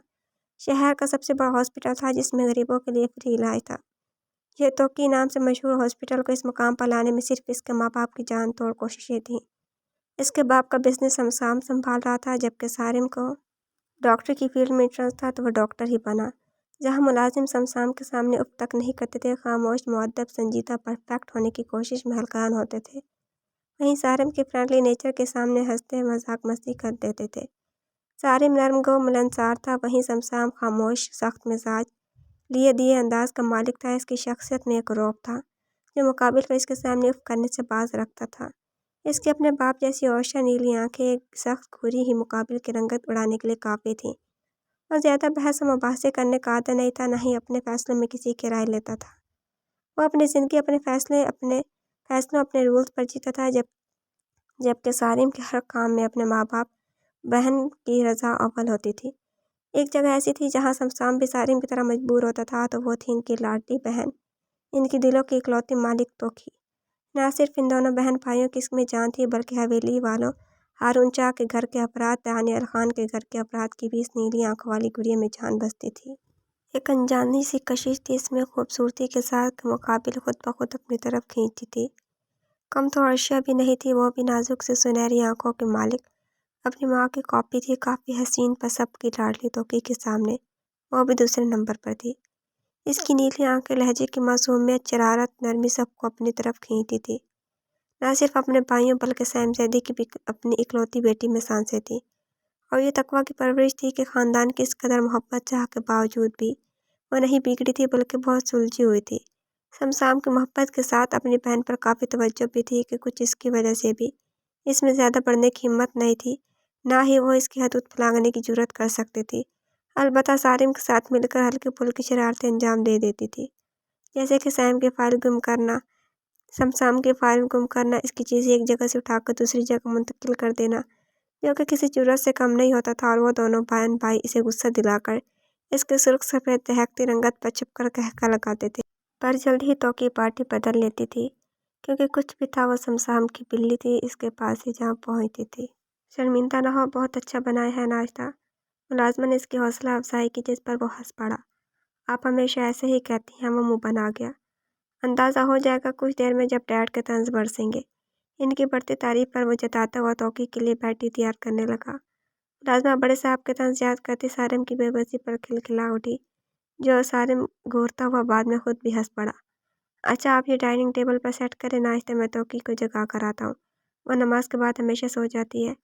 शहर का सबसे बड़ा हॉस्पिटल था, जिसमें गरीबों के लिए फ्री इलाज था। ये तोकी नाम से मशहूर हॉस्पिटल को इस मुकाम पर लाने में सिर्फ इसके माँ बाप की जान तोड़ कोशिशें थीं। इसके बाप का बिजनेस समसाम संभाल रहा था, जबकि सारिम को डॉक्टर की फील्ड में इंटरेस्ट था, तो वह डॉक्टर ही बना। जहाँ मुलाजिम समसाम के सामने उफ तक नहीं करते थे, खामोश, मुअद्दब, संजीदा, परफेक्ट होने की कोशिश में हलकान होते थे, वहीं सारिम के फ्रेंडली नेचर के सामने हंसते मजाक मस्ती कर देते थे। सारिम नरम गो मिलनसार था, वहीं समसाम खामोश, सख्त मिजाज, लिए दिए अंदाज का मालिक था। इसकी शख्सियत में एक रौब था, जो मुकाबिल को इसके सामने उफ करने से बाज रखता था। इसके अपने बाप जैसी औशा नीली आंखें एक सख्त घूरी ही मुकाबिल की रंगत उड़ाने के लिए काफ़ी थी, और ज़्यादा बहस और मुबाहसे करने का आदत नहीं था, न ही अपने फैसलों में किसी की राय लेता था। वो अपनी ज़िंदगी अपने फैसलों अपने रूल्स पर जीता था, जबकि सारिम के हर काम में अपने माँ बाप बहन की रजा अव्वल होती थी। एक जगह ऐसी थी जहाँ शमशाम भी सारिम की तरह मजबूर होता था, तो वो थी इनकी लाडली बहन, इनकी दिलों की इकलौती मालिक तोकी। न सिर्फ इन दोनों बहन भाइयों की इसमें जान थी, बल्कि हवेली वालों हारून शाह के घर के अपराध, दानियल खान के घर के अपराध की भी इस नीली आंखों वाली गुड़िया में जान बसती थी। एक अनजानी सी कशिश थी इसमें, खूबसूरती के साथ मुकाबिल खुद ब खुद अपनी तरफ खींचती थी। कम तो अर्शिया भी नहीं थी, वो भी नाजुक से सुनहरी आंखों के मालिक, अपनी माँ की कॉपी थी, काफ़ी हसीन पर सबकी लाडली तोकी के सामने वो भी दूसरे नंबर पर थी। इसकी नीली आंखें, लहजे की मासूमियत, शरारत, नरमी सबको अपनी तरफ खींचती थी। न सिर्फ अपने भाइयों बल्कि सैमजैदी की भी अपनी इकलौती बेटी में सांसें थी। और ये तकवा की परवरिश थी कि ख़ानदान की इस कदर मोहब्बत चाह के बावजूद भी वो नहीं बिगड़ी थी, बल्कि बहुत सुलझी हुई थी। शमशाम की मोहब्बत के साथ अपनी बहन पर काफ़ी तवज्जो भी थी कि कुछ इसकी वजह से भी इसमें ज़्यादा बढ़ने की हिम्मत नहीं थी, ना ही वो इसकी हदूद फैलाने की जुर्रत कर सकती थी। अलबत्ता सारिम के साथ मिलकर हल्की फुल्की शरारतें अंजाम दे देती थी, जैसे कि सैम की फाइल गुम करना, शमशाम की फाइल गुम करना, इसकी चीज़ें एक जगह से उठाकर दूसरी जगह मुंतकिल कर देना, जो कि किसी जरूरत से कम नहीं होता था। और वो दोनों बहन भाई इसे गुस्सा दिलाकर इसके सुर्ख सफ़ेद दहकती रंगत पर छिपकर कहका लगाते थे। पर जल्द ही तो की पार्टी बदल लेती थी, क्योंकि कुछ भी था वो शमशाम की बिल्ली थी, इसके पास ही जहाँ पहुँचती थी। शर्मिंदा न हो, बहुत अच्छा बनाया है नाश्ता, मुलाजमा ने इसकी हौसला अफजाई की, जिस पर वो हंस पड़ा। आप हमेशा ऐसे ही कहती हैं, वो मुँह बना गया। अंदाज़ा हो जाएगा कुछ देर में जब डैड के तंज बरसेंगे। इनकी बढ़ती तारीफ पर वो जताता हुआ तोकी के लिए बैठी तैयार करने लगा। मुलाजमा बड़े साहब के तंज याद करती सारिम की बेबसी पर खिलखिला उठी, जो सारिम घूरता हुआ बाद में खुद भी हंस पड़ा। अच्छा, आप ये डाइनिंग टेबल पर सेट करें, नाश्ते में तोकी को जगा कर आता हूँ, वो नमाज के बाद हमेशा सो जाती है।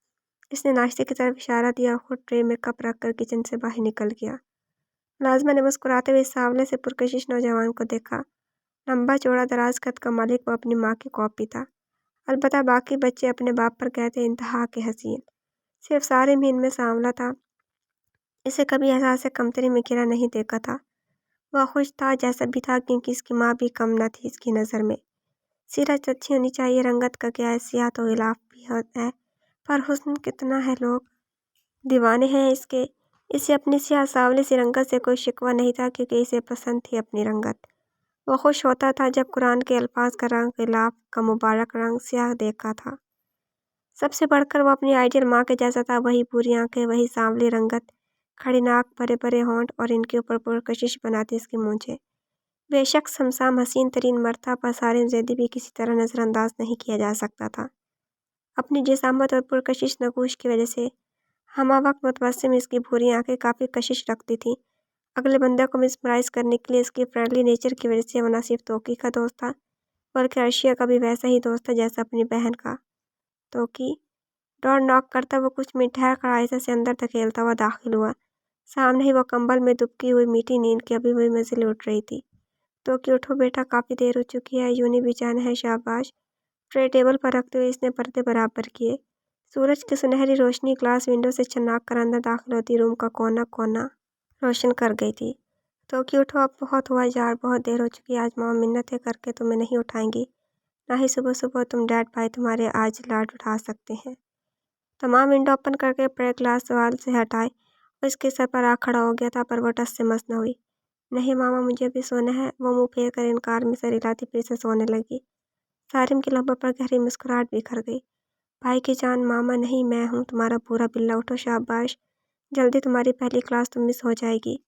इसने नाश्ते की तरफ इशारा दिया और खुद ट्रे में कप रखकर किचन से बाहर निकल गया। मुलाजमा ने मुस्कुराते हुए सांवले से पुरकशिश नौजवान को देखा। लंबा चौड़ा दराज कद का मालिक वो अपनी माँ की कॉपी था। अलबत्ता बाकी बच्चे अपने बाप पर कहते इंतहा के हसीन, सिर्फ सारिम ही इनमें सांवला था। इसे कभी एहसास कमतरी में घिरा नहीं देखा था। वह खुश था जैसा भी था, क्योंकि इसकी माँ भी कम न थी इसकी नज़र में। सीरत अच्छी होनी चाहिए, रंगत का क्या है, सियाह तो गिलाफ भी है, पर हुस्न कितना है, लोग दीवाने हैं इसके। इसे अपनी सियाह सांवली सी रंगत से कोई शिकवा नहीं था, क्योंकि इसे पसंद थी अपनी रंगत। वो खुश होता था जब कुरान के अल्फाज का रंग, गिलाफ का मुबारक रंग सियाह देखा था। सबसे बढ़कर वो अपनी आइडियल माँ के जैसा था, वही पूरी आंखें, वही सांवली रंगत, खड़ी नाक, बड़े बड़े होंठ और इनके ऊपर पुरकशिश बनाती इसकी मूंछें। बेशक शमशाम हसीन तरीन मर्द था, पर सारिम ज़ैदी भी किसी तरह नज़रअंदाज नहीं किया जा सकता था। अपनी जिसामत और पुरकशिश नगूश की वजह से हमा वक्त मुतबस्सिम इसकी भूरी आंखें काफ़ी कशिश रखती थीं। अगले बंदे को मिसमराइज करने के लिए इसके फ्रेंडली नेचर की वजह से वो न सिर्फ तोकी का दोस्त था, बल्कि अर्शिया का भी वैसा ही दोस्त था जैसा अपनी बहन का। तोकी डोर नॉक करता वो कुछ मिनट ठहर कर आहिस्ता से अंदर धकेलता हुआ दाखिल हुआ। सामने ही वो कंबल में दुबकी हुई मीठी नींद की अभी हुई मंजिल उठ रही थी। तोकी उठो बेटा, काफ़ी देर हो चुकी है, यूं नहीं बिछाना है, शाबाश। ट्रे टेबल पर रखते हुए इसने पर्दे बराबर किए। सूरज की सुनहरी रोशनी ग्लास विंडो से छनक कर अंदर दाखिल होती रूम का कोना कोना रोशन कर गई थी। तो कि उठो, अब बहुत हुआ यार, बहुत देर हो चुकी है, आज माँ मिन्नतें करके तुम्हें नहीं उठाएंगी, ना ही सुबह सुबह तुम डैड भाई तुम्हारे आज लाड उठा सकते हैं। तमाम विंडो ओपन करके प्रे ग्लास वाल से हटाए और इसके सर पर आ खड़ा हो गया था, पर वो टस से मस न हुई। नहीं मामा, मुझे भी सोना है, वो मुँह फेर कर इनकार में सर हिलाती फिर से सोने लगी। सारिम के लबों पर गहरी मुस्कुराहट बिखर गई। भाई की जान, मामा नहीं, मैं हूँ तुम्हारा पूरा बिल्ला, उठो शाबाश, जल्दी तुम्हारी पहली क्लास तो मिस हो जाएगी।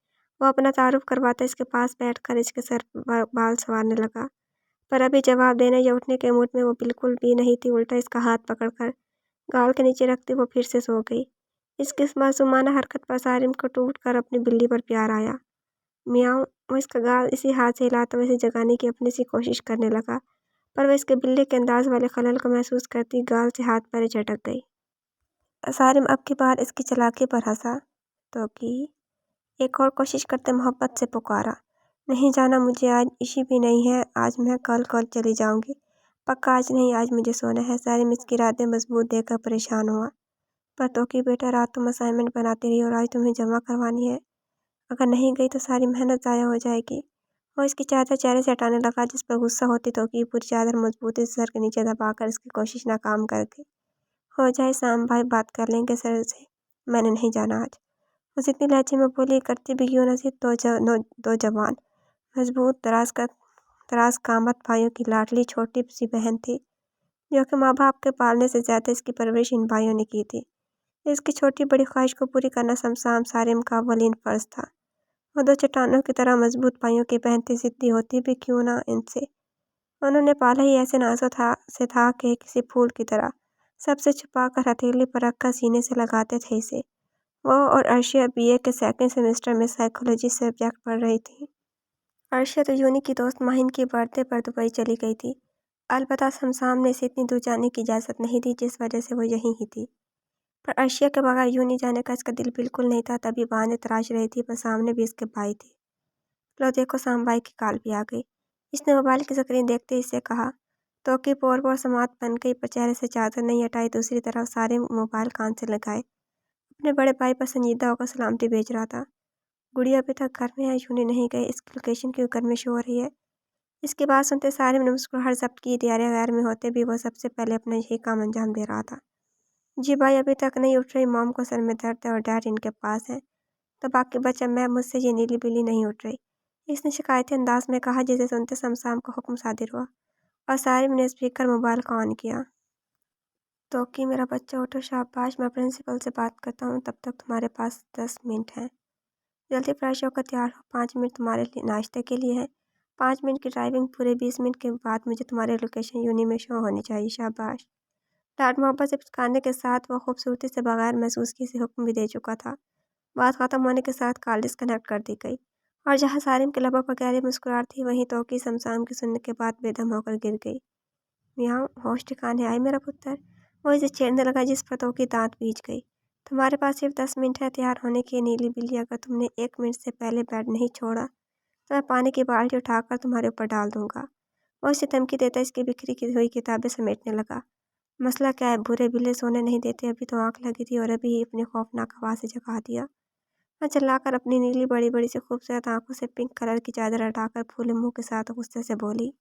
वो अपना तारुफ करवाता इसके पास बैठकर इसके सर पर बाल संवारने लगा, पर अभी जवाब देने या उठने के मूड में वो बिल्कुल भी नहीं थी। उल्टा इसका हाथ पकड़कर गाल के नीचे रखते वो फिर से सो गई। इसकी इस मासूमाना हरकत पर सारिम को टूट कर अपनी बिल्ली पर प्यार आया। मियाऊं, वो इसका गाल इसी हाथ से हिलाता वैसे जगाने की अपनी सी कोशिश करने लगा, पर वह इसके बिल्ली के अंदाज वाले खलल को महसूस करती गाल से हाथ पर झटक गई। सारिम अब की बार इसकी चालाकी पर हंसा, तो कि एक और कोशिश करते मोहब्बत से पुकारा, नहीं जाना मुझे, आज इशी भी नहीं है, आज मैं कल चली जाऊंगी, पक्का आज नहीं, आज मुझे सोना है। सारिम इसकी रातें मजबूत देखकर परेशान हुआ, पर तो कि बेटा, रात तुम असाइनमेंट बनाती रही और आज तुम्हें जमा करवानी है, अगर नहीं गई तो सारी मेहनत ज़ाया हो जाएगी। वो इसकी चादर चेहरे से हटाने लगा, जिस पर गुस्सा होती तो कि पूरी चादर मजबूती से सर के नीचे दबाकर इसकी कोशिश नाकाम कर गई। हो जाए शाम भाई, बात कर लेंगे सर से, मैंने नहीं जाना आज। उस इतनी लहजे में बोली करती भी क्यों न थी। दो जवान मजबूत दराज कामत भाइयों की लाडली छोटी सी बहन थी, जो कि माँ बाप के पालने से ज्यादा इसकी परवरिश इन भाइयों ने की थी। इसकी छोटी बड़ी ख्वाहिश को पूरी करना शमशाम सारिम का अव्वलीन फर्ज था। वो दो चट्टानों की तरह मजबूत भाइयों की बहन थी, जिद्दी होती भी क्यों ना इनसे। उन्होंने पाला ही ऐसे नाजों था कि किसी फूल की तरह सबसे छुपा कर हथेली पर रखकर सीने से लगाते थे इसे। वो और अर्शिया बीए के सेकंड सेमेस्टर में साइकोलॉजी सब्जेक्ट पढ़ रही थी। अर्शिया तो यूनी की दोस्त माहिन की बर्थडे पर दुबई चली गई थी। अलबत्ता शमशाम ने इसे इतनी दूर जाने की इजाज़त नहीं दी, जिस वजह से वो यहीं ही थी। पर अर्शिया के बगैर यूनी जाने का इसका दिल बिल्कुल नहीं था। तभी बहाने तराश रही थी, पर सामने भी इसके भाई थे। लो देखो, शाम भाई की कॉल भी आ गई। इसने मोबाइल की स्क्रीन देखते ही इससे कहा। तो की पोर समात बन गई, पर चेहरे से चादर नहीं हटाई। दूसरी तरफ सारे मोबाइल कान से लगाए अपने बड़े भाई पर संजीदा होकर सलामती भेज रहा था। गुड़िया अभी तक घर में है, यूनी नहीं गई, इसकी लोकेशन क्यों घर में शो हो रही है? इसकी बात सुनते सारे ने मुस्कुराहट जब्त की। तैयारियां गैर में होते भी वो सबसे पहले अपना यही काम अंजाम दे रहा था। जी भाई अभी तक नहीं उठ रही, मॉम को सर में दर्द है और डैड इनके पास है, तो बाकी बच्चा मैं मुझसे ये नीली बिल्ली नहीं उठ रही, इसने शिकायती अंदाज में कहा, जिसे सुनते शमशाम का हुक्म सादिर हुआ और सारिम ने स्पीकर मोबाइल का ऑन किया। तो कि मेरा बच्चा उठो, शाबाश, मैं प्रिंसिपल से बात करता हूँ, तब तक तुम्हारे पास 10 मिनट हैं। जल्दी फ्रेश होकर तैयार हो, 5 मिनट तुम्हारे लिए नाश्ते के लिए है, 5 मिनट की ड्राइविंग, पूरे 20 मिनट के बाद मुझे तुम्हारी लोकेशन यूनी में शो होनी चाहिए। शाबाश। लाड मोहब्बत से पुचकारने के साथ वह खूबसूरती से बगैर महसूस किए से हुक्म भी दे चुका था। बात खत्म होने के साथ कॉल डिस्कनेक्ट कर दी गई और जहाँ सारिम के लबों पर गहरी मुस्कुराहट थी, वहीं तोकी शमशाम की सुनने के बाद बेदम होकर गिर गई। मियाँ, होश ठिकाने आए मेरा पुत्र? वो इसे छेड़ने लगा, जिस पर तोकी दांत बीच गई। तुम्हारे पास सिर्फ 10 मिनट है तैयार होने की, नीली बिल्ली। अगर तुमने 1 मिनट से पहले बेड नहीं छोड़ा तो मैं पानी की बाल्टी उठाकर तुम्हारे ऊपर डाल दूंगा। वो इसे धमकी देता इसकी बिखरी की हुई किताबें समेटने लगा। मसला क्या है? बुरे बिल्ले सोने नहीं देते। अभी तो आंख लगी थी और अभी ही अपनी खौफनाक आवाज़ से जगा दिया। मैं चिल्लाकर अपनी नीली बड़ी बड़ी से खूबसूरत आंखों से पिंक कलर की चादर हटाकर फूले मुंह के साथ गुस्से से बोली।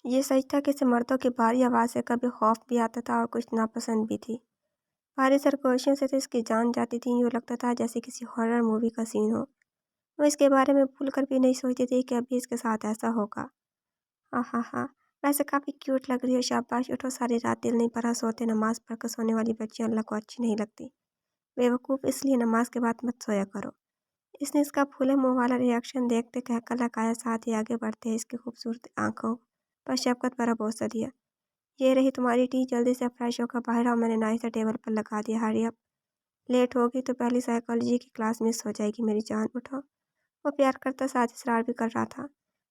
ये सच था कि इसे मर्दों की भारी आवाज़ से कभी खौफ भी आता था और कुछ नापसंद भी थी। भारी सरगोशियों से तो इसकी जान जाती थी। यूँ लगता था जैसे किसी हॉरर मूवी का सीन हो। वो इसके बारे में भूल कर भी नहीं सोचती थी कि अभी इसके साथ ऐसा होगा। हाँ हाँ हाँ, वैसे काफ़ी क्यूट लग रही हो। शाबाश, उठो, सारी रात दिल नहीं भरा सोते। नमाज पढ़कर सोने वाली बच्चियाँ अल्लाह को अच्छी नहीं लगती। बेवकूफ़, इसलिए नमाज के बाद मत सोया करो। इसने इसका फूले मुंह वाला रिएक्शन देखते कहकर लगाया, साथ ही आगे बढ़ते इसकी खूबसूरत आंखों पर शफकत भरा बोसा दिया। ये रही तुम्हारी टी, जल्दी से फ्रेश होकर बाहर आओ, मैंने नाश्ता टेबल पर लगा दिया। हरी अप, लेट होगी तो पहली साइकोलॉजी की क्लास मिस हो जाएगी मेरी जान। उठो। वो प्यार करता साथ इसरार भी कर रहा था,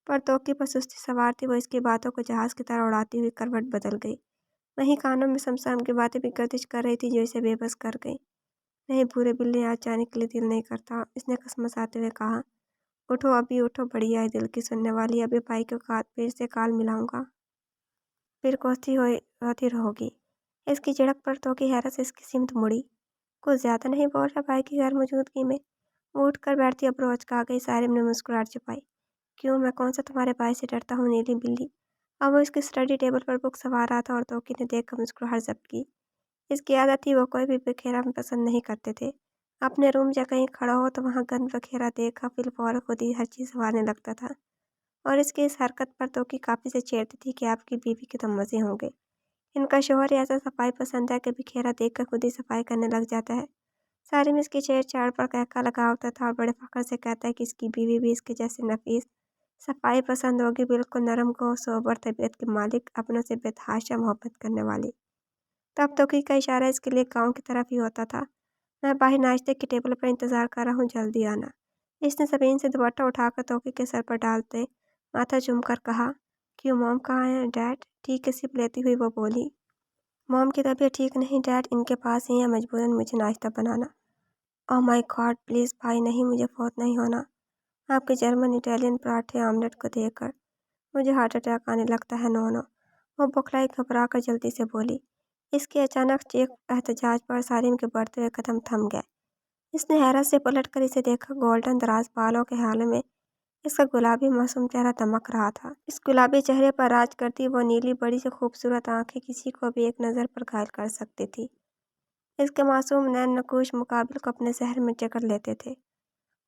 पर तोकी पर सुस्ती सवार थी। वो इसकी बातों को जहाज़ की तरह उड़ाती हुई करवट बदल गई। वहीं कानों में समसाम की बातें भी गर्दिश कर रही थी, जो इसे बेबस कर गई। नहीं, भूरे बिल्ली, आज जाने के लिए दिल नहीं करता, इसने कसमसाते हुए कहा। उठो, अभी उठो, बढ़िया है दिल की सुनने वाली। अभी भाई के साथ फिर से काल मिलाऊंगा, फिर होती रहोगी। इसकी झड़क पर तो की हैरत से इसकी सिमत मुड़ी। कुछ ज्यादा नहीं बोल रहा भाई की गैर मौजूदगी में? वो उठ कर बैठती अप्रोच का आ गई। सारिम ने मुस्कुराहट छुपाई। क्यों, मैं कौन सा तुम्हारे भाई से डरता हूँ नीली बिल्ली? अब वो इसकी स्टडी टेबल पर बुक संवार रहा था और तोकी ने देख कर मुस्कुराहट जब्त की। इसकी आदत थी, वो कोई भी बिखेरा पसंद नहीं करते थे। अपने रूम या कहीं खड़ा हो तो वहाँ गंद बखेरा देखा फिर फौरन खुद ही हर चीज़ संभालने लगता था। और इसकी इस हरकत पर तो कि काफ़ी से छेड़ती थी कि आपकी बीवी के तो मज़े होंगे। इनका शौहर ऐसा सफाई पसंद है कि बिखेरा देखकर खुद ही सफाई करने लग जाता है। सारे में इसकी छेड़छाड़ पर कहका लगा होता था और बड़े फख्र से कहता है कि इसकी बीवी भी इसके जैसे नफीस सफाई पसंद होगी, बिल्कुल नरम गो सोबर तबीयत के मालिक, अपनों से बेतहाशा मोहब्बत करने वाली। तब तोकी का इशारा इसके लिए गाँव की तरफ ही होता था। मैं बाहर नाश्ते की टेबल पर इंतज़ार कर रहा हूँ, जल्दी आना। इसने ज़मीन से दुपट्टा उठाकर तोकी के सर पर डालते माथा चूम कर कहा। क्यों, मॉम कहाँ है? डैड? ठीक है, सिप लेती हुई वो बोली। मॉम की तबीयत ठीक नहीं डैड, इनके पास ही है, मजबूरन मुझे नाश्ता बनाना। ओह माय गॉड, प्लीज़ भाई, नहीं, मुझे फोत नहीं होना आपके जर्मन इटालियन पराठे आमलेट को देखकर। मुझे हार्ट अटैक आने लगता है। नो नो, वो बौखलाई घबरा कर जल्दी से बोली। इसके अचानक चेक एहतजाज पर सारिम के बढ़ते हुए कदम थम गए। इसने हैरत से पलट कर इसे देखा। गोल्डन दराज बालों के हाल में इसका गुलाबी मासूम चेहरा दमक रहा था। इस गुलाबी चेहरे पर राज करती वो नीली बड़ी से खूबसूरत आंखें किसी को भी एक नज़र पर घायल कर सकती थी। اس کے معصوم نین نقوش مقابل کو اپنے ذہن میں جکڑ لیتے تھے۔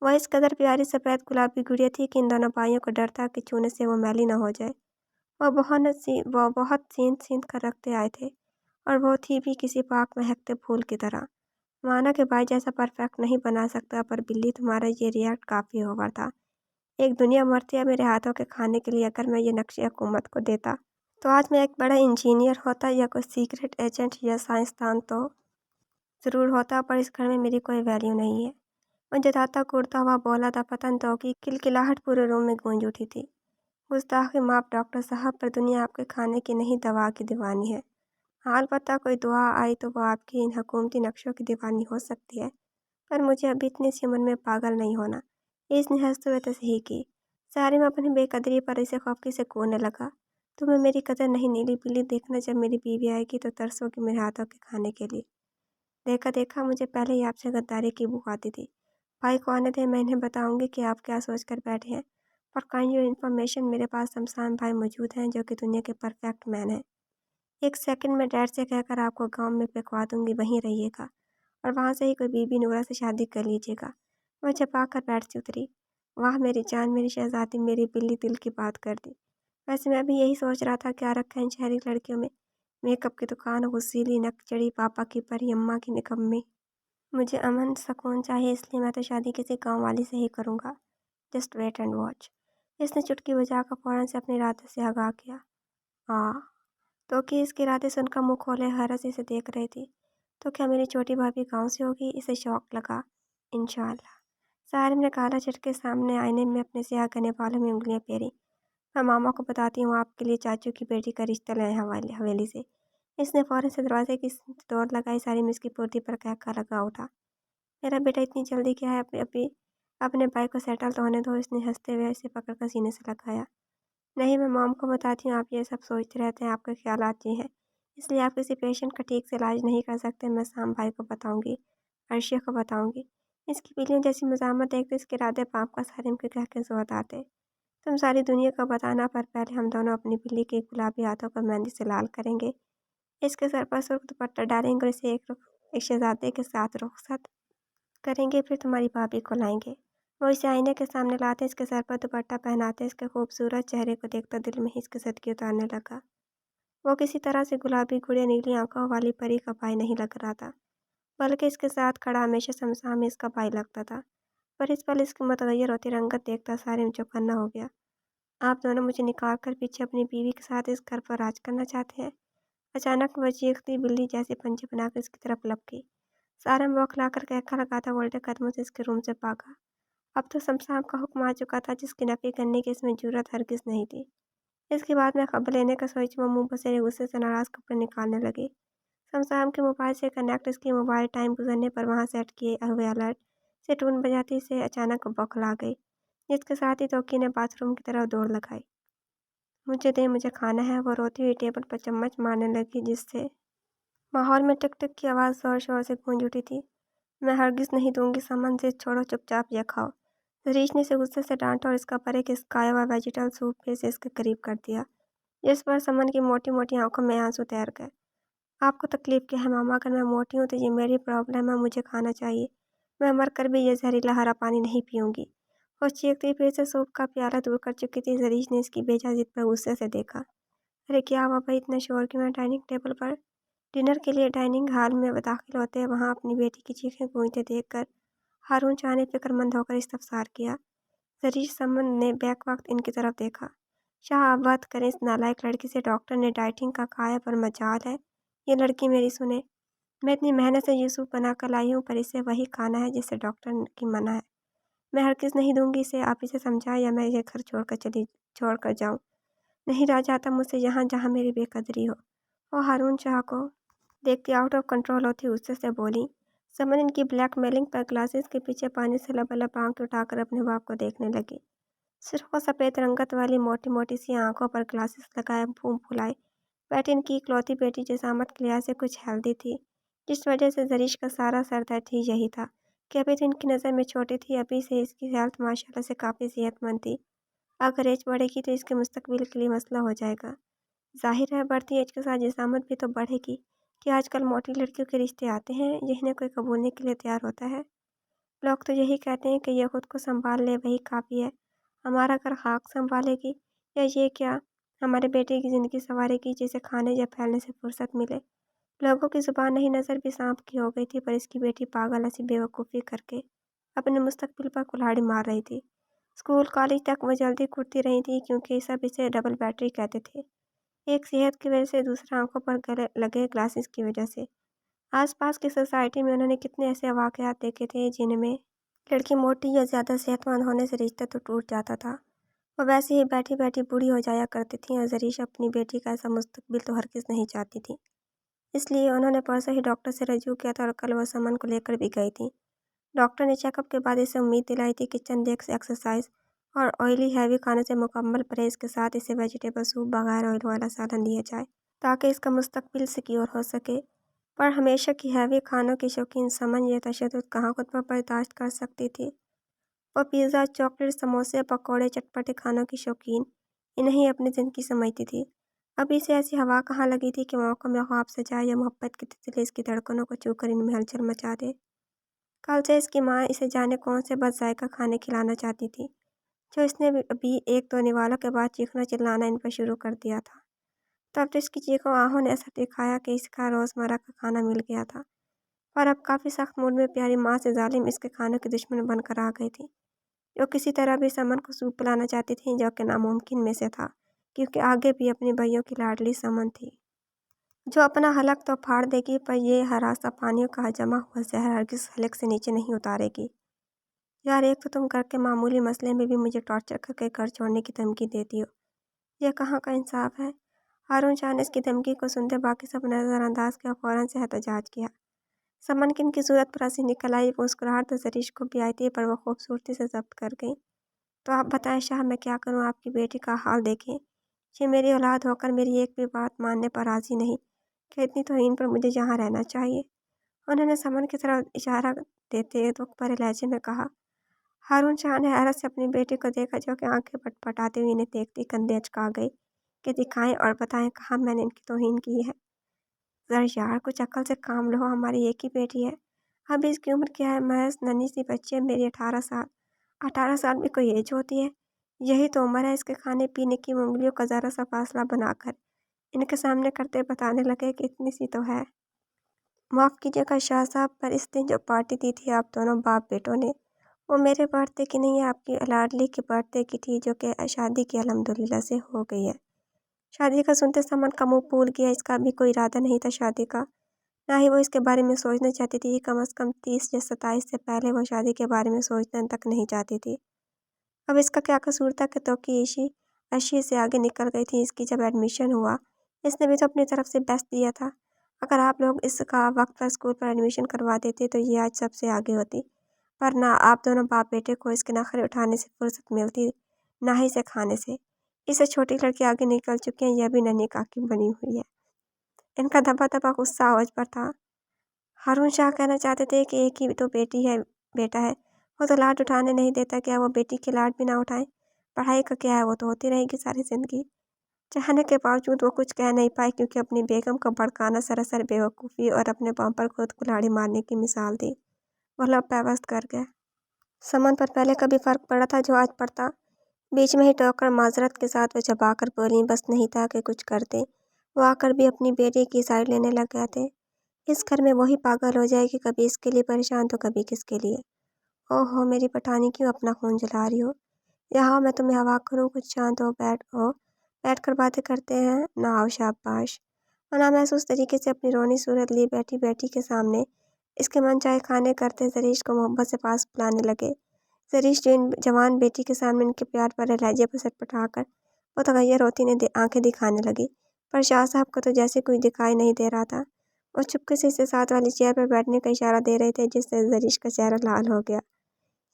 وہ اس قدر پیاری سفید گلابی گڑیا تھی کہ ان دونوں بھائیوں کو ڈر تھا کہ چھونے سے وہ میلی نہ ہو جائے۔ وہ بہت سینت سینت کر رکھتے آئے تھے اور وہ تھی بھی کسی پاک مہکتے پھول کی طرح۔ مانا کہ بھائی جیسا پرفیکٹ نہیں بنا سکتا، پر بلی تمہارا یہ ریئیکٹ کافی اوور تھا۔ ایک دنیا مرتی ہے میرے ہاتھوں کے کھانے کے لیے۔ اگر میں یہ نقشے حکومت کو دیتا تو آج میں ایک بڑا انجینئر ہوتا یا کوئی سیکرٹ ایجنٹ یا سائنسدان تو ضرور ہوتا، پر اس گھر میں میری کوئی ویلیو نہیں ہے۔ وہ جتاتا کودتا ہوا بولا تھا۔ پتن دو کی کلکلاہٹ پورے روم میں گونج اٹھی تھی۔ گستاخی معاف ڈاکٹر صاحب، پر دنیا آپ کے کھانے کی نہیں دوا کی دیوانی ہے۔ ہاں، البتہ کوئی دعا آئی تو وہ آپ کی ان حکومتی نقشوں کی دیوانی ہو سکتی ہے، پر مجھے ابھی اتنی سی عمر میں پاگل نہیں ہونا۔ اس نے ہنستے ہوئے تصحیح کی۔ سارم اپنی بے قدری پر اسے خوفی سے کوڑنے لگا۔ تمہیں میری قدر نہیں نیلی بلی، دیکھنا جب میری بیوی آئے گی تو ترسو گی میرے ہاتھوں کے کھانے کے لیے۔ دیکھا مجھے پہلے ہی آپ سے غداری کی بو آتی تھی۔ بھائی کو آنے دیں، میں انہیں بتاؤں گی کہ آپ کیا سوچ کر بیٹھے ہیں۔ فار کائنڈ یور انفارمیشن، میرے پاس شمشان بھائی موجود ہیں جو کہ دنیا کے پرفیکٹ مین ہیں۔ ایک سیکنڈ میں ڈیڈ سے کہہ کر آپ کو گاؤں میں پھینکوا دوں گی، وہیں رہیے گا اور وہاں سے ہی کوئی بی بی نورا سے شادی کر لیجیے گا۔ وہ چپا کر بیٹھ سے اتری۔ واہ میری جان، میری شہزادی، میری بلی دل کی بات کر دی۔ ویسے میں بھی یہی سوچ رہا تھا، کیا رکھا ہے ان شہری لڑکیوں میں؟ میک اپ کی دکان، غسیلی نک چڑی، پاپا کی پری، اماں کی نکمی۔ مجھے امن سکون چاہیے، اس لیے میں تو شادی کسی گاؤں والی سے ہی کروں گا۔ Just wait and watch. اس نے چٹکی بجا کر فوراً سے اپنے ارادے سے آگاہ کیا۔ تو کہ اس کے ارادے سے ان کا منہ کھولے حیرت اسے دیکھ رہی تھی۔ تو کیا میری چھوٹی بھابھی گاؤں سے ہوگی؟ اسے شوق لگا۔ انشاءاللہ۔ سارم نے کالا چٹ کے سامنے آئینے میں اپنے سیاہ گھنے بالوں میں انگلیاں پھیری۔ میں ماما کو بتاتی ہوں، آپ کے لیے چاچو کی بیٹی کا رشتہ لائے ہیں حویلی سے۔ اس نے فوراً سے دروازے کی دوڑ لگائی۔ سارم اس کی پورتی پر کہہ لگا اٹھا۔ میرا بیٹا اتنی جلدی کیا ہے؟ ابھی اپنے بھائی کو سیٹل تو ہونے دو۔ اس نے ہنستے ہوئے اسے پکڑ کر سینے سے لگایا۔ نہیں، میں موم کو بتاتی ہوں، آپ یہ سب سوچتے رہتے ہیں، آپ کے خیالات یہ ہیں، اس لیے آپ کسی پیشنٹ کا ٹھیک سے علاج نہیں کر سکتے۔ میں سام بھائی کو بتاؤں گی، عرشیہ کو بتاؤں گی۔ اس کی بلیوں جیسی مزاحمت دیکھتے اس کے ارادے پاپ کا سارم کے کہہ کے زور آتے۔ تم ساری دنیا کو بتانا، پر پہلے ہم دونوں اپنی بلی کے گلابی ہاتھوں کو مہندی سے لال کریں گے، اس کے سر پر سرخ دوپٹہ ڈالیں گے اور اسے ایک شہزادے کے ساتھ رخصت کریں گے، پھر تمہاری بھابھی کو لائیں گے۔ وہ اسے آئینے کے سامنے لاتے، اس کے سر پر دوپٹہ پہناتے، اس کے خوبصورت چہرے کو دیکھتا دل میں ہی اس کے صدقے اتارنے لگا۔ وہ کسی طرح سے گلابی گڑیا نیلی آنکھوں والی پری کا بھائی نہیں لگ رہا تھا، بلکہ اس کے ساتھ کھڑا ہمیشہ شمشان میں اس کا بھائی لگتا تھا۔ پر اس پل اس کی متغیر ہوتی رنگت دیکھتا سارم چوکنا ہو گیا۔ آپ دونوں مجھے نکال کر پیچھے اپنی بیوی کے ساتھ اس گھر پر راج کرنا چاہتے ہیں؟ اچانک وہ چیختی بلی جیسے پنجے بنا کر اس کی طرف لپکی۔ سارم بوکھلا کر کہکا لگاتا الٹے قدموں سے اس کے روم سے بھاگا۔ اب تو شمشان کا حکم آ چکا تھا، جس کی نفی کرنے کی اس میں جرأت ہرگز نہیں تھی۔ اس کے بعد میں خبر لینے کا سوچ وہ منہ بسیرے غصے سے ناراض کپڑے نکالنے لگی۔ شمشان کے موبائل سے کنیکٹ اس کی موبائل ٹائم گزرنے پر وہاں سیٹ کیے ہوئے الرٹ سے ٹون بجاتی سے اچانک بوکھلا گئی، جس کے ساتھ ہی توقی نے باتھ روم کی طرف دوڑ لگائی۔ مجھے دیں، مجھے کھانا ہے۔ وہ روتی ہوئی ٹیبل پر چمچ مارنے لگی، جس سے ماحول میں ٹک ٹک کی آواز زور شور سے گونج اٹھی تھی۔ میں ہرگز نہیں دوں گی، سمن سے چھوڑو، چپ چاپ یہ کھاؤ۔ زریش نے اسے غصے سے ڈانٹا اور اس کا پر ایک اسکایا ہوا ویجیٹل سوپ پلیٹ سے اس کے قریب کر دیا، جس پر سمن کی موٹی موٹی آنکھوں میں آنسو تیر گئے۔ آپ کو تکلیف کیا ہے ماما؟ اگر میں موٹی ہوں تو یہ میری پرابلم ہے، مجھے کھانا چاہیے۔ میں مر کر بھی یہ زہریلا ہرا پانی نہیں پیوں گی۔ وہ چیختی پھر سے سوپ کا پیالہ دور کر چکی تھی۔ زریش نے اس کی بے جا ضد پر غصے سے دیکھا۔ ارے کیا ہوا بھائی، اتنا شور کیوں ہے ڈائننگ ٹیبل پر؟ ڈنر کے لیے ڈائننگ ہال میں داخل ہوتے وہاں اپنی بیٹی کی چیخیں گونجتے دیکھ کر ہارون شاہ نے فکر مند ہو کر استفسار کیا۔ زریش سمن نے بیک وقت ان کی طرف دیکھا۔ شاہ آپ بات کریں اس نالائق لڑکی سے، ڈاکٹر نے ڈائٹنگ کا کہا ہے، پر مجال ہے یہ لڑکی میری سنے۔ میں اتنی محنت سے یہ سوپ بنا کر لائی ہوں، پر اسے وہی کھانا ہے جسے ڈاکٹر کی منع ہے۔ میں ہرگز نہیں دوں گی اسے۔ آپ اسے سمجھائیں یا میں یہ گھر چھوڑ کر جاؤں۔ نہیں رہ جاتا مجھ سے یہاں جہاں میری بے قدری ہو۔ وہ ہارون شاہ کو دیکھتی آؤٹ آف کنٹرول ہوتی غصے سے بولی۔ سمن ان کی بلیک میلنگ پر گلاسز کے پیچھے پانی سے لبالب آنکھ اٹھا کر اپنے باپ کو دیکھنے لگی۔ سرخ و سفید رنگت والی موٹی موٹی سی آنکھوں پر گلاسز لگائے منہ پھلائے بیٹھی ان کی اکلوتی بیٹی جسامت کے لحاظ سے کچھ ہیلدی تھی، جس وجہ سے زریش کا سارا سر درد ہی یہی تھا کہ ابھی تو ان کی نظر میں چھوٹی تھی، ابھی سے اس کی ہیلتھ ماشاءاللہ سے کافی صحت مند تھی۔ اگر ایج بڑھے گی تو اس کے مستقبل کے لیے مسئلہ ہو جائے گا۔ ظاہر ہے بڑھتی ایج کے ساتھ جسامت بھی تو بڑھے گی، کہ آج کل موٹی لڑکیوں کے رشتے آتے ہیں جنہیں کوئی قبولنے کے لیے تیار ہوتا ہے۔ لوگ تو یہی کہتے ہیں کہ یہ خود کو سنبھال لے وہی کافی ہے، ہمارا گھر خاک سنبھالے گی، یا یہ کیا ہمارے بیٹے کی زندگی سنوارے گی جسے کھانے یا پھیلنے سے فرصت ملے۔ لوگوں کی زبان نہیں نظر بھی سانپ کی ہو گئی تھی، پر اس کی بیٹی پاگل ایسی بیوقوفی کر کے اپنے مستقبل پر کلہاڑی مار رہی تھی۔ اسکول کالج تک وہ جلدی کرتی رہی تھی کیونکہ سب اسے ڈبل بیٹری کہتے تھے، ایک صحت کی وجہ سے، دوسرا آنکھوں پر لگے گلاسز کی وجہ سے۔ آس پاس کی سوسائٹی میں انہوں نے کتنے ایسے واقعات دیکھے تھے جن میں لڑکی موٹی یا زیادہ صحت مند ہونے سے رشتہ تو ٹوٹ جاتا تھا، وہ ویسے ہی بیٹھی بیٹھی بوڑھی ہو جایا کرتی تھیں، اور زریش اپنی بیٹی کا ایسا مستقبل تو ہرگز نہیں چاہتی تھی۔ اس لیے انہوں نے پرسوں ہی ڈاکٹر سے رجوع کیا تھا، اور کل وہ سمن کو لے کر بھی گئی تھی۔ ڈاکٹر نے چیک اپ کے بعد اسے امید دلائی تھی کہ چند ایکسرسائز اور آئلی ہیوی کھانے سے مکمل پرہیز کے ساتھ اسے ویجیٹیبل سوپ، بغیر آئل والا سالن دیا جائے تاکہ اس کا مستقبل سیکیور ہو سکے۔ پر ہمیشہ کی ہیوی کھانوں کی شوقین سمن یہ تشدد کہاں خود پر برداشت کر سکتی تھی۔ وہ پیزا، چاکلیٹ، سموسے، پکوڑے، چٹپٹے کھانوں کی شوقین انہیں اپنی زندگی سمجھتی تھی۔ اب اسے ایسی ہوا کہاں لگی تھی کہ موقع میں خواب سجائے یا محبت کی تتلی اس کی دھڑکنوں کو چھو کر ان میں ہلچل مچا دے۔ کل سے اس کی ماں اسے جانے کون سے بد ذائقہ کھانے کھلانا چاہتی تھی، جو اس نے ابھی ایک دو نوالوں کے بعد چیخنا چلانا ان پر شروع کر دیا تھا۔ تب تو اس کی چیخوں آہوں نے اثر دکھایا کہ اس کا روزمرہ کا کھانا مل گیا تھا، پر اب کافی سخت موڈ میں پیاری ماں سے ظالم اس کے کھانوں کی دشمن بن کر آ گئی تھی، جو کسی طرح بھی سمن کو سوپ پلانا چاہتی تھی، جو کہ ناممکن میں سے تھا کیونکہ آگے بھی اپنی بھائیوں کی لاڈلی سمن تھی جو اپنا حلق تو پھاڑ دے گی، پر یہ ہراسہ پانیوں کا جمع ہوا زہر ہرگز حلق سے نیچے نہیں اتارے گی۔ یار، ایک تو تم گھر کے معمولی مسئلے میں بھی مجھے ٹارچر کر کے گھر چھوڑنے کی دھمکی دیتی ہو، یہ کہاں کا انصاف ہے؟ ہارون شاہ نے اس کی دھمکی کو سنتے باقی سب نظر انداز کیا، فوراً سے احتجاج کیا۔ سمن کی ان کی صورت پر ہنسی نکل آئی، مسکراہٹ تو زریش کو بھی آئی تھی، پر وہ خوبصورتی سے ضبط کر گئی۔ تو آپ بتائیں شاہ، میں کیا کروں؟ آپ کی بیٹی کا حال دیکھیں، یہ میری اولاد ہو کر میری ایک بھی بات ماننے پر راضی نہیں کہ اتنی توہین پر مجھے جہاں رہنا چاہیے۔ انہوں نے سمن کی طرف اشارہ دیتے دکھ بھرے لہجے میں کہا۔ ہارون شاہ نے حیرت سے اپنی بیٹی کو دیکھا، جو کہ آنکھیں پٹ پٹاتے ہوئے انہیں دیکھتی کندھے اچکا گئی کہ دکھائیں اور بتائیں کہاں میں نے ان کی توہین کی ہے۔ ذرا یار کچھ عقل سے کام لو، ہماری ایک ہی بیٹی ہے، اب اس کی عمر کیا ہے؟ محض ننھی سی بچی ہے، میری 18 سال۔ 18 سال بھی کوئی ایج ہوتی ہے؟ یہی تو عمر ہے اس کے کھانے پینے کی، انگلیوں کا ذرا سا فاصلہ بنا کر ان کے سامنے کرتے بتانے لگے کہ اتنی سی تو ہے۔ معاف کیجیے گا شاہ صاحب، پر اس دن جو پارٹی دی تھی آپ دونوں باپ بیٹوں نے، وہ میرے برتھ ڈے کی نہیں ہے، آپ کی لاڈلی کے برتھ ڈے کی تھی، جو کہ شادی کی الحمدللہ سے ہو گئی ہے۔ شادی کا سنتے سمن کا منہ پھول گیا، اس کا بھی کوئی ارادہ نہیں تھا شادی کا، نہ ہی وہ اس کے بارے میں سوچنا چاہتی تھی، کم از کم 30 یا 27 سے پہلے وہ شادی کے بارے میں سوچنا تک نہیں چاہتی تھی۔ اب اس کا کیا قصور تھا کہ توقع اشی سے آگے نکل گئی تھی۔ اس کی جب ایڈمیشن ہوا، اس نے بھی تو اپنی طرف سے بیسٹ دیا تھا، اگر آپ لوگ اس کا وقت پر اسکول پر ایڈمیشن کروا دیتے تو یہ آج سب سے آگے ہوتی، پر نہ آپ دونوں باپ بیٹے کو اس کے نخرے اٹھانے سے فرصت ملتی، نہ ہی اسے کھانے سے۔ اس سے چھوٹی لڑکی آگے نکل چکی ہیں، یہ بھی ننھی کاکی بنی ہوئی ہے۔ ان کا دبا دبا غصہ اوج پر تھا۔ ہارون شاہ کہنا چاہتے تھے کہ ایک ہی تو بیٹا ہے، وہ تو لاڈ اٹھانے نہیں دیتا، کیا وہ بیٹی کے لاڈ بھی نہ اٹھائیں؟ پڑھائی کا کیا ہے، وہ تو ہوتی رہے گی ساری زندگی۔ چاہنے کے باوجود وہ کچھ کہہ نہیں پائے کیونکہ اپنی بیگم کو بھڑکانا سراسر بیوقوفی اور اپنے پاؤں پر خود کلاڑی مارنے کی مثال تھی۔ وہ لب پیوست کر گئے۔ سمن پر پہلے کبھی فرق پڑا تھا جو آج پڑتا؟ بیچ میں ہی ٹوک کر معذرت کے ساتھ وہ چبا کر بولیں، بس نہیں تھا کہ کچھ کرتے، وہ آ کر بھی اپنی بیٹی کی سائڈ لینے لگ گئے تھے۔ اس گھر میں وہی پاگل ہو جائے گی، کبھی اس کے لیے پریشان تو کبھی کس کے لیے۔ او ہو میری پٹھانی، کیوں اپنا خون جلا رہی ہو؟ یہاں میں تمہیں ہوا کروں، کچھ شانت ہو، بیٹھ کر باتیں کرتے ہیں نہ، آؤ شاباش۔ اور نامحسوس طریقے سے اپنی رونی صورت لی بیٹھی بیٹی کے سامنے اس کے من چاہے کھانے کرتے زریش کو محبت سے پاس بلانے لگے۔ زریش جو ان جوان بیٹی کے سامنے ان کے پیار بھرے لہجے پر سٹ پٹا کر متغیر ہوتی نے آنکھیں دکھانے لگی، پر شاہ صاحب کو تو جیسے کوئی دکھائی نہیں دے رہا تھا۔ وہ چپکے سے اسے ساتھ والی چیئر پر بیٹھنے کا اشارہ دے رہے تھے، جس سے زریش کا چہرہ لال ہو گیا۔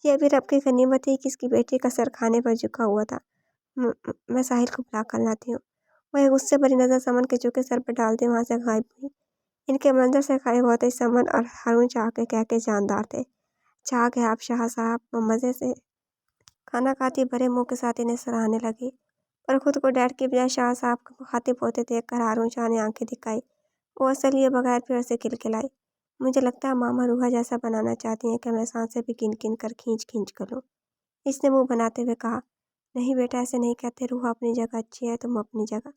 یہ بھی رب کی غنیمت تھی کہ اس کی بیٹی کا سر کھانے پر جھکا ہوا تھا۔ میں ساحل کو بلا کر لاتی ہوں۔ وہ ایک غصے بھری نظر سمن کے جھکے سر پر ڈالتے وہاں سے غائب ہوئی۔ ان کے منظر سے غائب ہوتے سمن اور ہارون شاہ کے کہکے جاندار تھے۔ اچھا گئے آپ شاہ صاحب، وہ مزے سے کھانا کھاتی بھرے منہ کے ساتھ انہیں سراہنے لگی، پر خود کو ڈیڈ کی بجائے شاہ صاحب کو مخاطب ہوتے دیکھ کر ہارون شاہ نے آنکھیں دکھائی۔ वो असलिए बगैर फिर से खिलखिलाई। मुझे लगता है मामा रूहा जैसा बनाना चाहती हैं कि मैं सांसें भी गिन गिन कर खींच खींच कर लूँ। इसने मुंह बनाते हुए कहा, नहीं बेटा, ऐसे नहीं कहते। रूहा अपनी जगह अच्छी है, तुम अपनी जगह।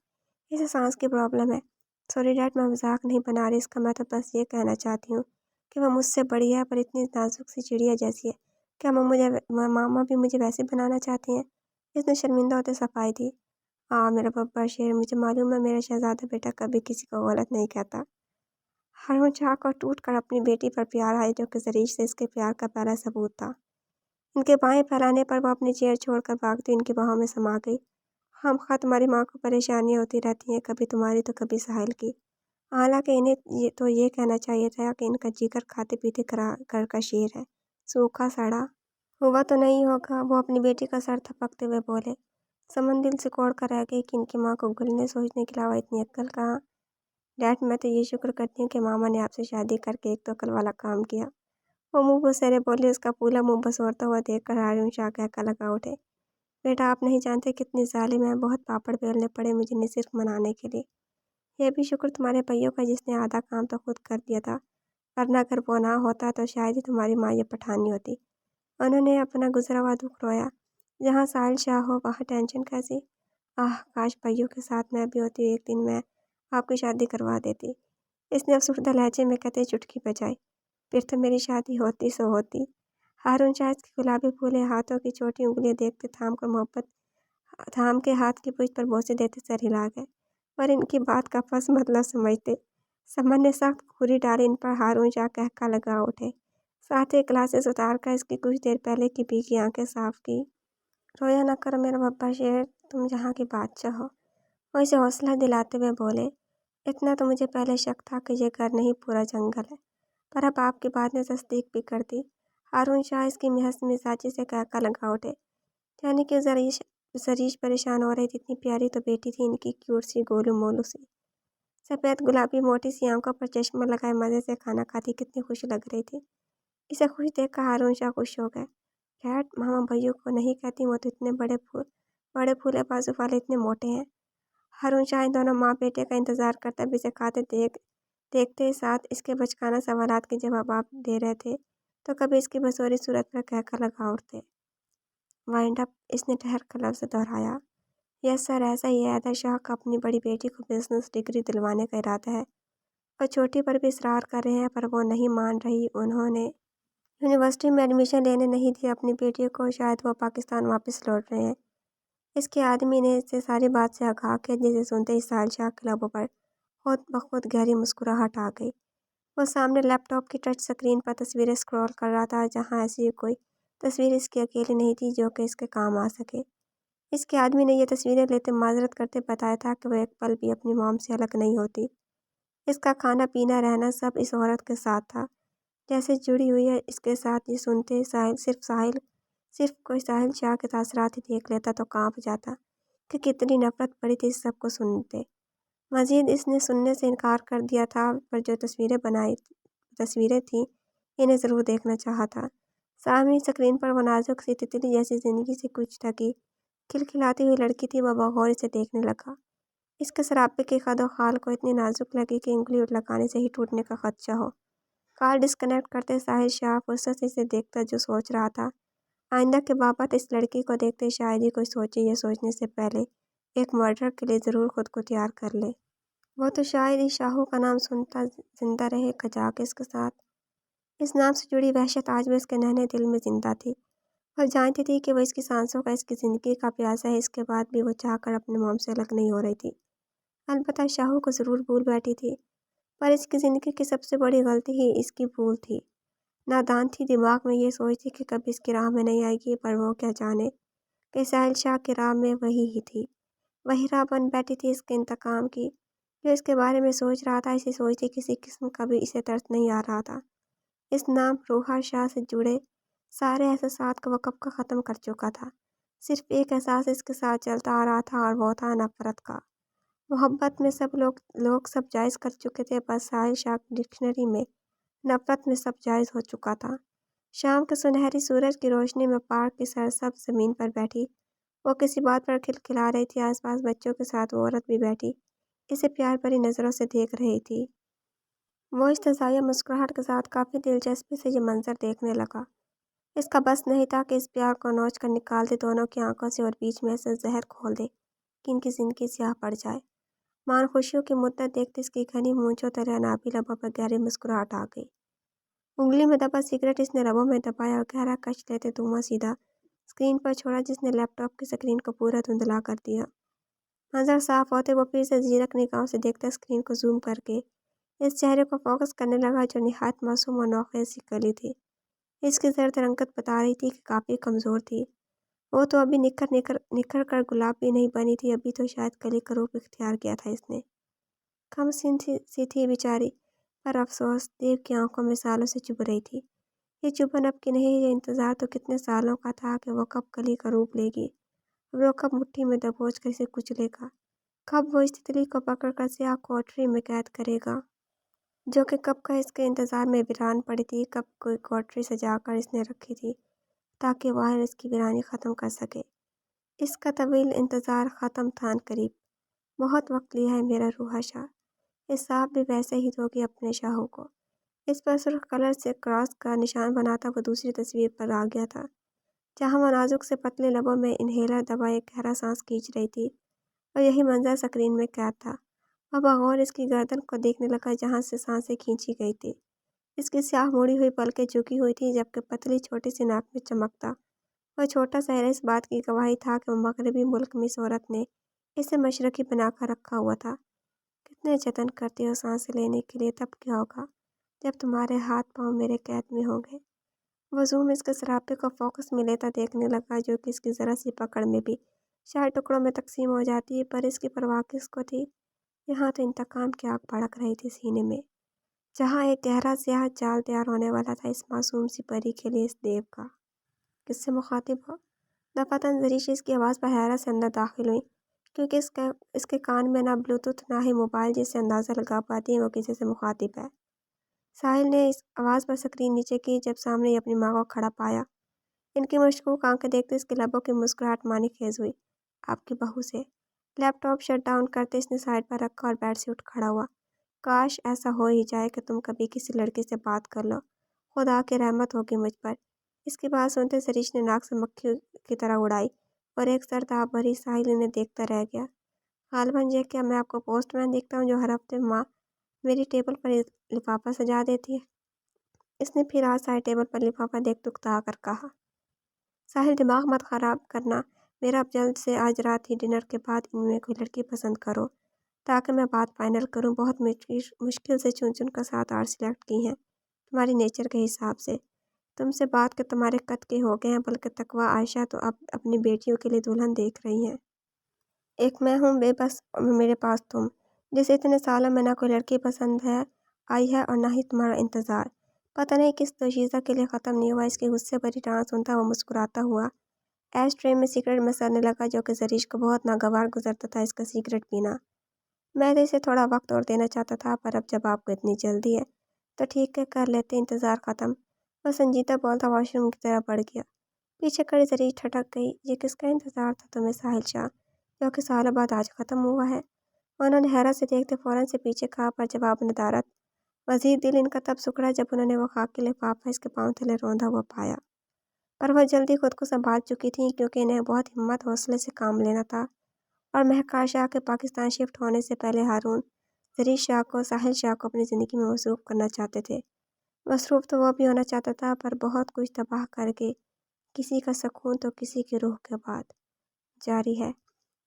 इसे सांस की प्रॉब्लम है। सॉरी डैड, मैं मजाक नहीं बना रही इसका। मैं तो बस ये कहना चाहती हूँ कि वह मुझसे बड़ी है पर इतनी नाजुक सी चिड़िया जैसी है। क्या मामा भी मुझे वैसे बनाना चाहती हैं? इसने शर्मिंदा होते सफाई दी। हाँ मेरा बब्बर शेर, मुझे मालूम है मेरा शहजादा बेटा कभी किसी को गलत नहीं कहता। हरमन चाक और टूट कर अपनी बेटी पर प्यार आई, जो कि जरीश से इसके प्यार का पहला सबूत था। इनके बाएं फैलाने पर वह अपनी चेयर छोड़कर भागती इनकी बाहों में समा गई। खामखा तुम्हारी माँ को परेशानियाँ होती रहती हैं, कभी तुम्हारी तो कभी साहिल की। हालांकि इन्हें ये कहना चाहिए था कि इनका जिगर खाते पीते घर का शेर है, सूखा सड़ा हुआ तो नहीं होगा। वो अपनी बेटी का सर थपकते हुए बोले। समन दिल से कोड़ कर रह गई कि इनकी माँ को घुलने सोचने के अलावा इतनी अक्ल कहाँ। डैड, मैं तो ये शुक्र करती हूँ कि मामा ने आपसे शादी करके एक तो अकल वाला काम किया। वो मुंह बसेरे बोले। उसका पूरा मुंह बसोरता हुआ देखकर हारून शाह कहका लगा उठे। बेटा, आप नहीं जानते कितनी जालिम है। बहुत पापड़ बेलने पड़े मुझे ने सिर्फ मनाने के लिए। यह भी शुक्र तुम्हारे भैया का जिसने आधा काम तो खुद कर दिया था, वरना अगर वो ना होता तो शायद ही तुम्हारी माँ ये पठानी होती। उन्होंने अपना गुजरा हुआ दुख रोया। जहाँ साहिल शाह हो वहाँ टेंशन कैसी। आह, काश भैयों के साथ मैं भी होती। एक दिन मैं आपकी शादी करवा देती। इसने अफसुर्दा लहजे में कहते चुटकी बजाई। फिर तो मेरी शादी होती सो होती। हारून शाह के गुलाबी फूले हाथों की छोटी उंगलियां देखते थाम के हाथ की पूंछ पर बोसे देते सर हिला गए। पर इनकी बात का फस मतलब समझते। समन ने सख्त घूरी डाली इन पर। हारून शाह कहका लगा उठे। साथ ही ग्लासेस उतार कर इसकी कुछ देर पहले की भीगी आंखें साफ की। रोया न करो मेरा बब्बर शेर, तुम जहाँ की बादशाह हो। वो इसे हौसला दिलाते हुए बोले। इतना तो मुझे पहले शक था कि ये घर नहीं पूरा जंगल है, पर अब आपकी बात ने तस्दीक भी कर दी। हारून शाह इसकी महज मिजाजी से कहका लगा उठे। यानी कि जरीश परेशान हो रही थी। इतनी प्यारी तो बेटी थी इनकी, क्यूट सी गोलू मोलू सी, सफ़ेद गुलाबी मोटी सी आंखों पर चश्मा लगाए मज़े से खाना खाती, कितनी खुश लग रही थी। इसे खुश देखकर हारून शाह खुश हो गए। डैड, मामा भैया को नहीं कहती, वो तो इतने बड़े फूले बाजू वाले इतने मोटे हैं। हारून शाह इन दोनों माँ बेटे का इंतजार करते अब इसे खाते देखते ही साथ इसके बचकाना सवालात के जवाब आप दे रहे थे, तो कभी इसकी बसोरी सूरत पर कहकर लगा उठते। वाइंड अप, इसने ठहर कर लफ्ज़ दोहराया। यस सर, ऐसा ही है। हैदर शाह का अपनी बड़ी बेटी को बिजनेस डिग्री दिलवाने का इरादा है और छोटी पर भी इसरार कर रहे हैं, पर वो नहीं मान रही। उन्होंने यूनिवर्सिटी में एडमिशन लेने नहीं दिया अपनी बेटी को। शायद वो पाकिस्तान वापस लौट रहे हैं। इसके आदमी ने इससे सारी बात से आगाह किया, जिसे सुनते ही साहिल शाह के लबों पर खुद ब खुद गहरी मुस्कुराहट आ गई। वो सामने लैपटॉप की टच स्क्रीन पर तस्वीरें स्क्रॉल कर रहा था, जहाँ ऐसी कोई तस्वीर इसकी अकेली नहीं थी जो कि इसके काम आ सके। इसके आदमी ने ये तस्वीरें लेते माजरत करते बताया था कि वह एक पल भी अपनी मॉम से अलग नहीं होती। इसका खाना पीना रहना सब इस औरत के साथ था, जैसे जुड़ी हुई है इसके साथ। ये सुनते सिर्फ कोई साहिल शाह के तासरात ही देख लेता तो कांप जाता कि कितनी नफरत पड़ी थी इस सबको सुनते। मजीद इसने सुनने से इनकार कर दिया था, पर जो तस्वीरें थीं इन्हें ज़रूर देखना चाहा था। सामने स्क्रीन पर वो नाजुक सी तितली जैसी ज़िंदगी से कुछ ढकी खिलखिलाती हुई लड़की थी। वह बगौर इसे देखने लगा। इसके सरापे की कदो खाल को इतनी नाजुक लगी कि उंगली लगाने से ही टूटने का खदशा हो। कॉल डिस्कनेक्ट करते साहिल शाह फुर्सत से इसे देखता जो सोच रहा था, आइंदा के बाबत इस लड़की को देखते शायद ही कोई सोचे। ये सोचने से पहले एक मर्डर के लिए ज़रूर खुद को तैयार कर ले। वो तो शायद ही शाहू का नाम सुनता जिंदा रहे खजाक इसके साथ। इस नाम से जुड़ी वहशत आज भी इसके नन्हे दिल में जिंदा थी। वह जानती थी कि वो इसकी सांसों का, इसकी ज़िंदगी का प्यासा है। इसके बाद भी वो चाहकर अपने मोम से अलग नहीं हो रही थी। अलबत्ता शाहू को ज़रूर भूल बैठी थी, पर इसकी ज़िंदगी की सबसे बड़ी गलती ही इसकी भूल थी। नादान थी, दिमाग में ये सोचती कि कभी इसकी राह में नहीं आएगी, पर वो क्या जाने कि साहिल शाह की राह में वही ही थी। वही राह बन बैठी थी इसके इंतकाम की। जो इसके बारे में सोच रहा था, इसे सोचती किसी किस्म का भी इसे दर्द नहीं आ रहा था। इस नाम रूहा शाह से जुड़े सारे एहसासात को वह कब का ख़त्म कर चुका था। सिर्फ एक एहसास इसके साथ चलता आ रहा था, और वो था नफ़रत का। मोहब्बत में सब लोग सब जायज़ कर चुके थे, बस साहिल शाह की डिक्शनरी में नफ़रत में सब जायज़ हो चुका था। शाम के सुनहरी सूरज की रोशनी में पार्क की सरसब्ज़ ज़मीन पर बैठी वो किसी बात पर खिलखिला रही थी। आसपास बच्चों के साथ वो औरत भी बैठी इसे प्यार भरी नज़रों से देख रही थी। وہ استحصالیہ مسکراہٹ کے ساتھ کافی دلچسپی سے یہ منظر دیکھنے لگا۔ اس کا بس نہیں تھا کہ اس پیار کو نوچ کر نکال دے دونوں کی آنکھوں سے اور بیچ میں ایسا زہر کھول دے کہ ان کی زندگی سیاہ پڑ جائے۔ مان خوشیوں کی مدت دیکھتے اس کی گھنی مونچھوں تلے انابی لبوں پر گہری مسکراہٹ آ گئی۔ انگلی میں دبا سگریٹ اس نے لبوں میں دبایا اور گہرا کش لیتے دھواں سیدھا اسکرین پر چھوڑا جس نے لیپ ٹاپ کی اسکرین کو پورا دھندلا کر دیا۔ منظر صاف ہوتے وہ پھر سے زیرک نگاہوں سے دیکھتا اسکرین کو زوم کر کے اس چہرے کو فوکس کرنے لگا جو نہایت معصوم اور نوخیز سی کلی تھی۔ اس کی زرد رنگت بتا رہی تھی کہ کافی کمزور تھی۔ وہ تو ابھی نکھر کر گلاب بھی نہیں بنی تھی، ابھی تو شاید کلی کا روپ اختیار کیا تھا اس نے۔ کم سن سی تھی بیچاری، پر افسوس دیو کی آنکھوں میں سالوں سے چبھ رہی تھی۔ یہ چبھن اب کی نہیں، یہ انتظار تو کتنے سالوں کا تھا کہ وہ کب کلی کا روپ لے گی، وہ کب مٹھی میں دبوچ کر اسے کچلے گا، کب وہ اس تتلی کو پکڑ کر سیاہ کوٹری میں قید کرے گا جو کہ کب کا اس کے انتظار میں ویران پڑی تھی، کب کوئی کوٹری سجا کر اس نے رکھی تھی تاکہ واحد اس کی ویرانی ختم کر سکے۔ اس کا طویل انتظار ختم تھا عنقریب۔ بہت وقت لیا ہے میرا روحا شاہ، اس صاحب بھی ویسے ہی دھوگی اپنے شاہوں کو۔ اس پر سرخ کلر سے کراس کا نشان بناتا وہ دوسری تصویر پر آ گیا تھا جہاں وہ نازک سے پتلے لبوں میں انہیلر دبائے ایک گہرا سانس کھینچ رہی تھی اور یہی منظر سکرین میں قید تھا۔ وہ بغور اس کی گردن کو دیکھنے لگا جہاں سے سانسیں کھینچی گئی تھی۔ اس کی سیاہ موڑی ہوئی پلکیں جھکی ہوئی تھیں جبکہ پتلی چھوٹی سی ناک میں چمکتا وہ چھوٹا سہرا اس بات کی گواہی تھا کہ وہ مغربی ملک میں اس عورت نے اسے مشرقی بنا کر رکھا ہوا تھا۔ کتنے جتن کرتی ہو سانسیں لینے کے لیے، تب کیا ہوگا جب تمہارے ہاتھ پاؤں میرے قید میں ہوں گے۔ وہ زوم اس کے سراپے کو فوکس میں لیتا دیکھنے لگا جو کہ اس کی ذرا سی پکڑ میں بھی شاید ٹکڑوں میں تقسیم ہو جاتی، پر اس کی پرواہ کس کو تھی۔ یہاں تو انتقام کی آگ بھڑک رہی تھی سینے میں، جہاں ایک گہرا سیاہ جال تیار ہونے والا تھا اس معصوم سی پری کے لیے۔ اس دیو کا کس سے مخاطب ہو؟ دفعتاً زریش اس کی آواز پر حیرت سے اندر داخل ہوئی کیونکہ اس کے کان میں نہ بلوٹوتھ نہ ہی موبائل، جس سے اندازہ لگا پاتی ہے وہ کسی سے مخاطب ہے۔ ساحل نے اس آواز پر سکرین نیچے کی جب سامنے ہی اپنی ماں کو کھڑا پایا۔ ان کی مشکوک آنکھیں دیکھتے اس کے لبوں کی مسکراہٹ معنی خیز ہوئی۔ آپ کی بہو سے؟ لیپ ٹاپ شٹ ڈاؤن کرتے اس نے سائڈ پر رکھا اور بیڈ سے اٹھ کھڑا ہوا۔ کاش ایسا ہو ہی جائے کہ تم کبھی کسی لڑکی سے بات کر لو، خدا کی رحمت ہوگی مجھ پر۔ اس کی بات سنتے زریش نے ناک سے مکھی کی طرح اڑائی اور ایک سرداب بھری ساحل انہیں دیکھتا رہ گیا۔ غالباً یہ کیا میں آپ کو پوسٹ مین دکھتا ہوں جو ہر ہفتے ماں میری ٹیبل پر لفافہ سجا دیتی ہے؟ اس نے پھر آج سائڈ ٹیبل پر لفافہ دیکھ دکتا کر کہا۔ ساحل دماغ مت خراب کرنا، میرا اب جلد سے آج رات ہی ڈنر کے بعد ان میں کوئی لڑکی پسند کرو تاکہ میں بات فائنل کروں۔ بہت مشکل سے چن چن کر 7 8 سلیکٹ کی ہیں تمہاری نیچر کے حساب سے۔ تم سے بات کہ تمہارے قد کے ہو گئے ہیں، بلکہ تقویٰ عائشہ تو اب اپنی بیٹیوں کے لیے دلہن دیکھ رہی ہیں۔ ایک میں ہوں بے بس اور میرے پاس تم، جسے اتنے سالوں میں نہ کوئی لڑکی پسند ہے آئی ہے اور نہ ہی تمہارا انتظار پتہ نہیں کس دوشیزہ کے لیے ختم نہیں ہوا۔ اس کی غصے بھری ٹان سنتا وہ مسکراتا ہوا ایش ٹرے میں سگریٹ میں سرنے لگا جو کہ زریش کو بہت ناگوار گزرتا تھا اس کا سگریٹ پینا۔ میں تو اسے تھوڑا وقت اور دینا چاہتا تھا، پر اب جب آپ کو اتنی جلدی ہے تو ٹھیک ہے، کر لیتے انتظار ختم۔ وہ سنجیدہ بولتا واش روم کی طرف بڑھ گیا۔ پیچھے کھڑی زریش ٹھٹک گئی۔ یہ کس کا انتظار تھا تمہیں ساحل شاہ، جو کہ سالوں بعد آج ختم ہوا ہے؟ انہوں نے حیرت سے دیکھتے فوراً سے پیچھے کہا، پر جواب ندارت مزید دل ان کا تب سکڑا جب انہوں نے وہ خاکی لفافہ اس کے پاؤں تلے روندا ہوا پایا۔ پر وہ جلدی خود کو سنبھال چکی تھیں کیونکہ انہیں بہت ہمت حوصلے سے کام لینا تھا اور مہکار شاہ کے پاکستان شفٹ ہونے سے پہلے ہارون زریش شاہ کو ساحل شاہ کو اپنی زندگی میں مصروف کرنا چاہتے تھے۔ مصروف تو وہ بھی ہونا چاہتا تھا، پر بہت کچھ تباہ کر کے کسی کا سکون تو کسی کی روح کے بعد جاری ہے۔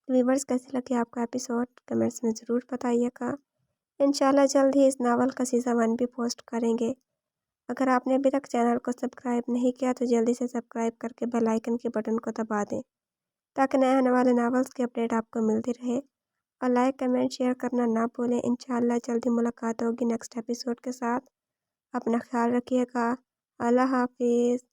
ویورز کیسے لگے آپ کا ایپیسوڈ کمنٹس میں ضرور بتائیے گا۔ انشاءاللہ جلد ہی اس ناول کا سیزن 1 بھی پوسٹ کریں گے۔ اگر آپ نے ابھی تک چینل کو سبسکرائب نہیں کیا تو جلدی سے سبسکرائب کر کے بیل آئیکن کے بٹن کو دبا دیں تاکہ نئے آنے والے ناولز کی اپڈیٹ آپ کو ملتی رہے، اور لائک کمنٹ شیئر کرنا نہ بھولیں۔ انشاءاللہ جلدی ملاقات ہوگی نیکسٹ ایپیسوڈ کے ساتھ۔ اپنا خیال رکھیے گا۔ اللہ حافظ۔